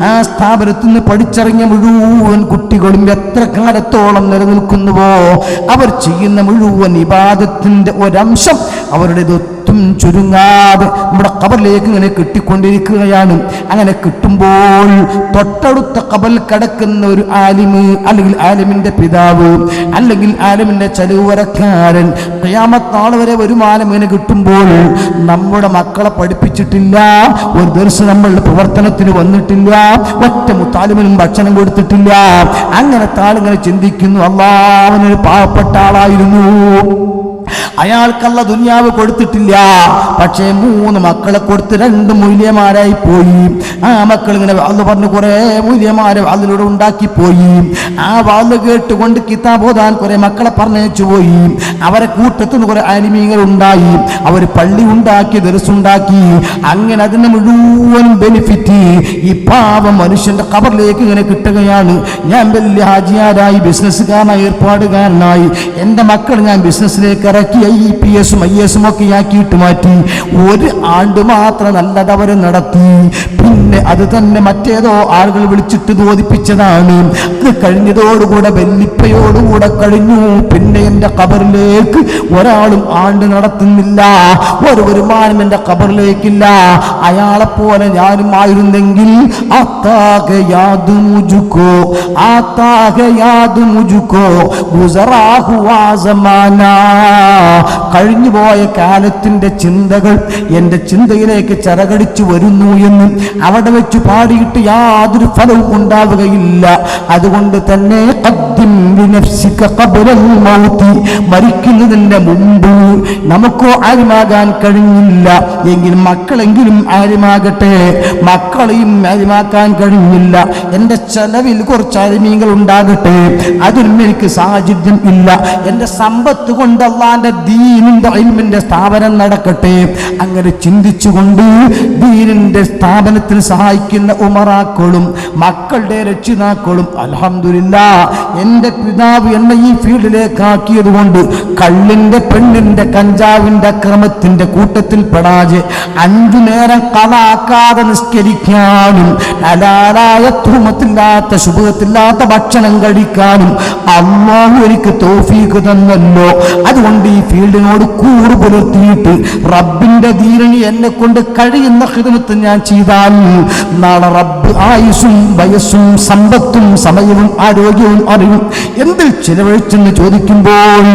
ആ സ്ഥാപനത്തിൽ നിന്ന് പഠിച്ചിറങ്ങിയ മുഴുവൻ കുട്ടികളും എത്ര കാലത്തോളം നിലനിൽക്കുന്നുവോ അവർ ചെയ്യുന്ന മുഴുവൻ ഇബാദത്തിന്റെ ഒരംശം അവരുടെ ചുരുങ്ങാതെ നമ്മുടെ ഖബറിലേക്ക് ഇങ്ങനെ കിട്ടിക്കൊണ്ടിരിക്കുകയാണ്. അങ്ങനെ കിട്ടുമ്പോൾ തൊട്ടടുത്ത ഖബർ കിടക്കുന്ന ഒരു ആലിമ്, അല്ലെങ്കിൽ ആലിമിന്റെ പിതാവ്, അല്ലെങ്കിൽ ആലിമിന്റെ ചെലവുവരക്കാരൻ ഖിയാമത്ത് നാൾ വരെ വരുമാനം ഇങ്ങനെ കിട്ടുമ്പോൾ നമ്മുടെ മക്കളെ പഠിപ്പിച്ചിട്ടില്ല, ഒരു ദിവസം നമ്മളുടെ പ്രവർത്തനത്തിന് വന്നിട്ടില്ല, ഒറ്റ മുത്താലിമിനും ഭക്ഷണം കൊടുത്തിട്ടില്ല. അങ്ങനത്തെ ആളിങ്ങനെ ചിന്തിക്കുന്നു, അല്ലാഹ് അവനൊരു പാവപ്പെട്ട ആളായിരുന്നു, അയാൾക്കല്ല ദുനിയാവ് കൊടുത്തിട്ടില്ല, പക്ഷേ 3 മക്കളെ കൊടുത്ത് 2 മൂല്യമാരായി പോയി. ആ മക്കൾ ഇങ്ങനെ വാള് പറഞ്ഞ് കുറെ മൂല്യമാരെ വാളിലൂടെ ഉണ്ടാക്കിപ്പോയി. ആ വാള് കേട്ടുകൊണ്ട് കിതാബ് ഓതാൻ കുറെ മക്കളെ പറഞ്ഞയച്ചു പോയി. അവരെ കൂട്ടത്തിൽ കുറെ ആലിമീങ്ങൾ ഉണ്ടായി, അവർ പള്ളി ഉണ്ടാക്കി, ദർസുണ്ടാക്കി. അങ്ങനെ അതിന് മുഴുവൻ ബെനിഫിറ്റ് ഈ പാവം മനുഷ്യന്റെ ഖബറിലേക്ക് ഇങ്ങനെ കിട്ടുകയാണ്. ഞാൻ വലിയ ഹാജിയാരായി, ബിസിനസ്സുകാരനായി, ഏർപ്പാടുകാരനായി, എൻ്റെ മക്കൾ ഞാൻ ബിസിനസ്സിലേക്ക് ഇറക്കി, IPS IAS ഒക്കെ ആക്കിയിട്ട് മാറ്റി. 1 ആണ്ട് മാത്രം നല്ലത് അവർ നടത്തി. പിന്നെ അത് തന്നെ മറ്റേതോ ആളുകൾ വിളിച്ചിട്ട് ബോധിപ്പിച്ചതാണ്. അത് കഴിഞ്ഞതോടുകൂടെ വെല്ലിപ്പയോടുകൂടെ കഴിഞ്ഞു. പിന്നെ എൻ്റെ ഖബറിലേക്ക് ഒരാളും ആണ്ട് നടത്തുന്നില്ല, ഒരു വരുമാനം എൻ്റെ ഖബറിലേക്കില്ല. അയാളെപ്പോലെ ഞാനും ആയിരുന്നെങ്കിൽ കഴിഞ്ഞുപോയ കാലത്തിന്റെ ചിന്തകൾ എൻ്റെ ചിന്തയിലേക്ക് ചിറകടിച്ചു വരുന്നു എന്ന് അവിടെ വെച്ച് പാടിയിട്ട് യാതൊരു ഫലവും ഉണ്ടാവുകയില്ല. അതുകൊണ്ട് തന്നെ മരിക്കുന്നതിന്റെ മുമ്പ് നമുക്കോ ആലിമാകാൻ കഴിഞ്ഞില്ല എങ്കിൽ മക്കളെങ്കിലും ആലിമാകട്ടെ. മക്കളെയും ആലിമാക്കാൻ കഴിഞ്ഞില്ല, എൻ്റെ ചെലവിൽ കുറച്ച് ആലിമീങ്ങൾ ഉണ്ടാകട്ടെ. അതിനും എനിക്ക് സാഹചര്യം ഇല്ല. എൻ്റെ സമ്പത്ത് കൊണ്ട് അല്ലാഹുവിന്റെ ദീനിന്റെ ഇൽമിന്റെ സ്ഥാപനം നടക്കട്ടെ. അങ്ങനെ ചിന്തിച്ചുകൊണ്ട് ദീനിന്റെ സ്ഥാപനത്തിൽ സഹായിക്കുന്ന ഉമറാക്കളും മക്കളുടെ രക്ഷിതാക്കളും അൽഹംദുലില്ലാഹ് എൻ്റെ പിതാവ് എന്നെ ഈ ഫീൽഡിലേക്ക് ആക്കിയത് കൊണ്ട് കള്ളിന്റെ പെണ്ണിന്റെ കഞ്ചാവിന്റെ അക്രമത്തിന്റെ കൂട്ടത്തിൽ പെടാതെ 5 നേരം കളാക്കാതെ നിസ്കരിക്കാനും ഹലാലായ തുഹമത്തില്ലാത്ത ശുഭത്തില്ലാത്ത ഭക്ഷണം കഴിക്കാനും അല്ലാഹു എനിക്ക് തൗഫീഖ് തന്നല്ലോ. അതുകൊണ്ട് ഈ ഫീൽഡിനോട് കൂറ് പുലർത്തിയിട്ട് റബ്ബിന്റെ ദീനിന് എന്നെ കൊണ്ട് കഴിയുന്ന ഖിദ്മത്ത് ഞാൻ ചെയ്താൽ നാളെ റബ്ബ് ആയുസ്സും വയസ്സും സമ്പത്തും സമയവും ആരോഗ്യവും അറിവും എന്തിൽ ചിലവഴിച്ചെന്ന് ചോദിക്കുമ്പോൾ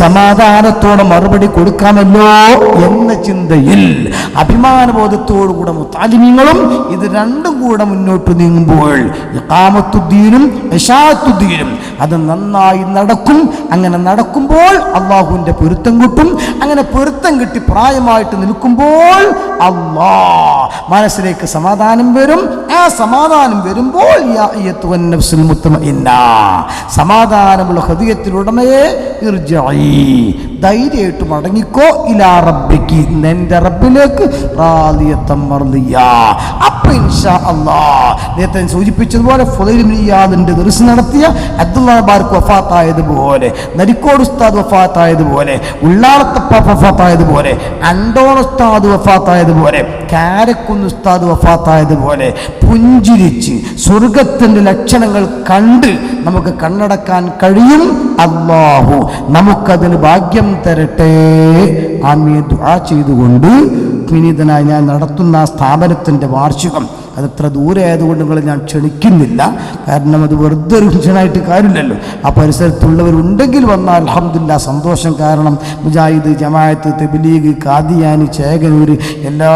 സമാധാനത്തോടെ മറുപടി കൊടുക്കാമല്ലോ എന്ന ചിന്തയിൽ അഭിമാനബോധത്തോടുകൂടെ മുത്താലിമീങ്ങളും ഇത് രണ്ടും കൂടെ മുന്നോട്ട് നീങ്ങുമ്പോൾ ഇഖാമത്തുദ്ദീനും ഇശാഅത്തുദ്ദീനും അത് നന്നായി നടക്കും. അങ്ങനെ നടക്കുമ്പോൾ അള്ളാഹുവിൻ്റെ പൊരുത്തം കിട്ടും. അങ്ങനെ പൊരുത്തം കിട്ടി പ്രായമായിട്ട് നിൽക്കുമ്പോൾ മനസ്സിലേക്ക് സമാധാനം വരും. ആ സമാധാനം വരുമ്പോൾ സമാധാനമുള്ള ഹൃദയത്തിലുടമയെ ധൈര്യമായിട്ട് മടങ്ങിക്കോ ഇലാ റബ്ബിക്ക്, നിന്റെ റബ്ബിലേക്ക് റാദിയത്തൻ മർദിയാ. അപ്പോൾ ഇൻഷാ അല്ലാഹ് നേരത്തെ സൂചിപ്പിച്ചതുപോലെ ഫുദൈൽ ഇബ്നു ഇയാദിന്റെ ദർസ് നടത്തിയ അബ്ദുല്ലാഹ് ബാർക്ക് വഫാത്തായതുപോലെ, നരിക്കോട് ഉസ്താദ് വഫാത്തായതുപോലെ, ഉള്ളാളത്തപ്പ വഫാത്തായതുപോലെ, അണ്ടോൺ ഉസ്താദ് വഫാത്തായതുപോലെ, കാരക്കുന്ന് ഉസ്താദ് വഫാത്തായതുപോലെ പുഞ്ചിരിച്ച് സ്വർഗത്തിന്റെ ലക്ഷണങ്ങൾ കണ്ട് നമുക്ക് കണ്ണടക്കാൻ കഴിയും. അല്ലാഹു നമുക്കതിന് ഭാഗ്യം തരട്ടെ. ആമീൻ ദുആ ചെയ്തുകൊണ്ട് വിനീതനായി ഞാൻ നടത്തുന്ന സ്ഥാപനത്തിൻ്റെ വാർഷികം അതത്ര ദൂരെ ആയതുകൊണ്ട് നിങ്ങളെ ഞാൻ ക്ഷണിക്കുന്നില്ല. കാരണം അത് വെറുതെ ഒരു ക്ഷണമായിട്ട് കാര്യമില്ലല്ലോ. ആ പരിസരത്തുള്ളവരുണ്ടെങ്കിൽ വന്നാൽ അൽഹംദുലില്ലാഹ് സന്തോഷം. കാരണം മുജാഹിദ്, ജമാഅത്ത്, തബ്ലീഗ്, ഖാദിയാനി, ചേകനൂർ എല്ലാ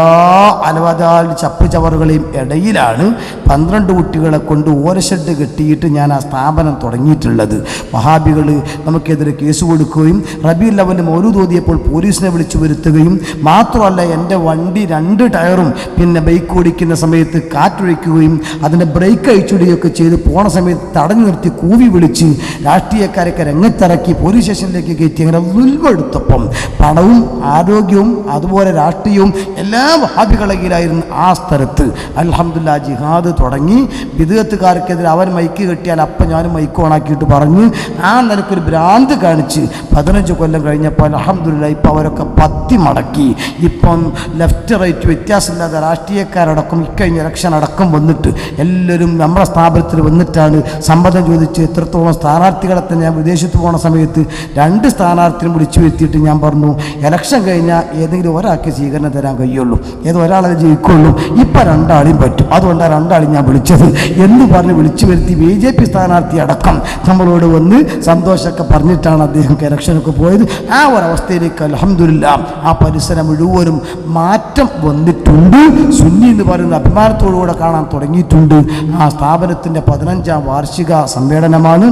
അലവദാൽ ചപ്പ് ചവറുകളെയും ഇടയിലാണ് 12 കുട്ടികളെ കൊണ്ട് ഓരഷെഡ് കെട്ടിയിട്ട് ഞാൻ ആ സ്ഥാപനം തുടങ്ങിയിട്ടുള്ളത്. വഹാബികൾ നമുക്കെതിരെ കേസ് കൊടുക്കുകയും റബീഉൽ അവ്വൽ മൗലൂദ് ഓതിയപ്പോൾ പോലീസിനെ വിളിച്ചു വരുത്തുകയും മാത്രമല്ല എൻ്റെ വണ്ടി 2 ടയറും പിന്നെ ബൈക്ക് ഓടിക്കുന്ന സമയത്ത് കാറ്റൊഴിക്കുകയും അതിൻ്റെ ബ്രേക്ക് അഴിച്ചുവിടുകയൊക്കെ ചെയ്ത് പോണ സമയത്ത് തടഞ്ഞു നിർത്തി കൂവി വിളിച്ച് രാഷ്ട്രീയക്കാരൊക്കെ രംഗത്തിറക്കി പോലീസ് സ്റ്റേഷനിലേക്ക് കയറ്റി. അങ്ങനെ ദുൽമെടുത്തപ്പം പണവും ആരോഗ്യവും അതുപോലെ രാഷ്ട്രീയവും എല്ലാ വഹാബികളുടെ കീഴിലായിരുന്നു ആ സ്ഥലത്ത്. അൽഹംദുലില്ലാഹ് ജിഹാദ് തുടങ്ങി. ബിദ്അത്തുകാർക്കെതിരെ അവൻ മൈക്ക് കെട്ടിയാൽ അപ്പം ഞാനും മൈക്ക് ഓണാക്കിയിട്ട് പറഞ്ഞ് ആ നിലക്കൊരു ഭ്രാന്ത് കാണിച്ച് 15 കൊല്ലം കഴിഞ്ഞപ്പോൾ അൽഹംദുലില്ലാഹ് ഇപ്പം അവരൊക്കെ പത്തി മടക്കി. ഇപ്പം ലെഫ്റ്റ് റൈറ്റ് വ്യത്യാസമില്ലാതെ രാഷ്ട്രീയക്കാരടക്കം ഇക്കഴിഞ്ഞ ഇലക്ഷൻ അടക്കം വന്നിട്ട് എല്ലാവരും നമ്മുടെ സ്ഥാപനത്തിൽ വന്നിട്ടാണ് സമ്മതം ചോദിച്ച് എത്രത്തോളം സ്ഥാനാർത്ഥികളെ തന്നെ. ഞാൻ വിദേശത്ത് പോകുന്ന സമയത്ത് 2 സ്ഥാനാർത്ഥികളും വിളിച്ചു വരുത്തിയിട്ട് ഞാൻ പറഞ്ഞു ഇലക്ഷൻ കഴിഞ്ഞാൽ ഏതെങ്കിലും ഒരാൾക്ക് സ്വീകരണം തരാൻ കഴിയുള്ളൂ, ഏതോ ഒരാളെ ജയിക്കുള്ളൂ. ഇപ്പം 2 ആളെയും പറ്റും. അതുകൊണ്ടാണ് 2 ആളെയും ഞാൻ വിളിച്ചത് എന്ന് പറഞ്ഞ് വിളിച്ചു വരുത്തി. BJP സ്ഥാനാർത്ഥി അടക്കം നമ്മളോട് വന്ന് സന്തോഷമൊക്കെ പറഞ്ഞിട്ടാണ് അദ്ദേഹം ഇലക്ഷനൊക്കെ പോയത്. ആ ഒരവസ്ഥയിലേക്ക് അൽഹംദുലില്ലാഹ് ആ പരിസരം മുഴുവനും മാറ്റം വന്നിട്ടുണ്ട്. സുന്നി എന്ന് പറയുന്ന അഭിമാനത്തോടുകൂടെ കാണാൻ തുടങ്ങിയിട്ടുണ്ട്. ആ സ്ഥാപനത്തിൻ്റെ 15ാം വാർഷിക സമ്മേളനമാണ്.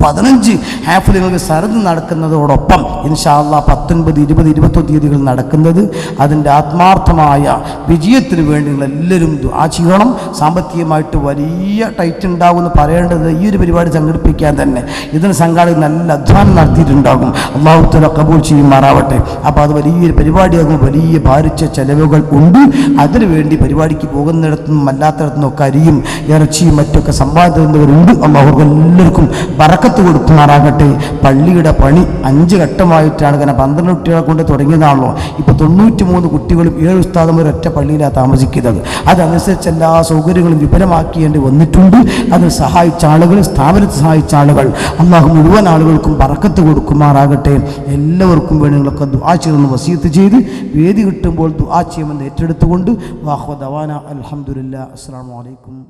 15 ഹാഫിലുകൾക്ക് സരദ് നടക്കുന്നതോടൊപ്പം ഇൻഷാ അല്ലാഹ് 19, 20, 21 തീയതികൾ നടക്കുന്നത്. അതിൻ്റെ ആത്മാർത്ഥമായ വിജയത്തിന് വേണ്ടി നിങ്ങളെല്ലാവരും ദുആ ചെയ്യണം. സാമ്പത്തികമായിട്ട് വലിയ ടൈറ്റ് ഉണ്ടാകുമെന്ന് പറയേണ്ടത് ഈ ഒരു പരിപാടി സംഘടിപ്പിക്കാൻ തന്നെ ഇതിന് സംഘാടകർ നല്ല അധ്വാനം നടത്തിയിട്ടുണ്ടാകും. അല്ലാഹു തആല ഖബൂൽ ചെയ്യുമാറാവട്ടെ. അപ്പോൾ അത് വലിയൊരു പരിപാടിയാകുമ്പോൾ വലിയ ഭാരിച്ച ചെലവുകൾ ഉണ്ട്. അതിനുവേണ്ടി പരിപാടിക്ക് പോകുന്നിടത്തുനിന്നും അല്ലാത്തിടത്തുനിന്നും ഒക്കെ അരിയും ഇറച്ചിയും മറ്റൊക്കെ സമ്പാദിക്കുന്നവരുണ്ട്. അല്ലാഹു എല്ലാവർക്കും ബറക്കത്ത് കൊടുക്കുമാറാകട്ടെ. പള്ളിയുടെ പണി 5 ഘട്ടമായിട്ടാണ്. കാരണം 12 കുട്ടികളെ കൊണ്ട് തുടങ്ങിയതാണല്ലോ. ഇപ്പോൾ 93 കുട്ടികളും 7 ഉസ്താദുമാർ ഒറ്റ പള്ളിയിലാണ് താമസിക്കുന്നത്. അതനുസരിച്ച് എല്ലാ സൗകര്യങ്ങളും വിപുലമാക്കേണ്ടി വന്നിട്ടുണ്ട്. അതിന് സഹായിച്ച ആളുകൾ, സ്ഥാപനത്തെ സഹായിച്ച ആളുകൾ, അല്ലാഹു മുഴുവൻ ആളുകൾക്കും ബറക്കത്ത് കൊടുക്കുമാറാകട്ടെ. എല്ലാവർക്കും വേണ്ടി നിങ്ങളൊക്കെ ദുആ ചെയ്യണമെന്ന് വസിയത്ത് ചെയ്ത് വേദി കിട്ടുമ്പോൾ ദുആ ചെയ്യുമെന്ന് ഏറ്റെടുത്തുകൊണ്ട് വാഹു ദവാന അൽഹംദുലില്ലാഹ്. അസ്സലാമു അലൈക്കും.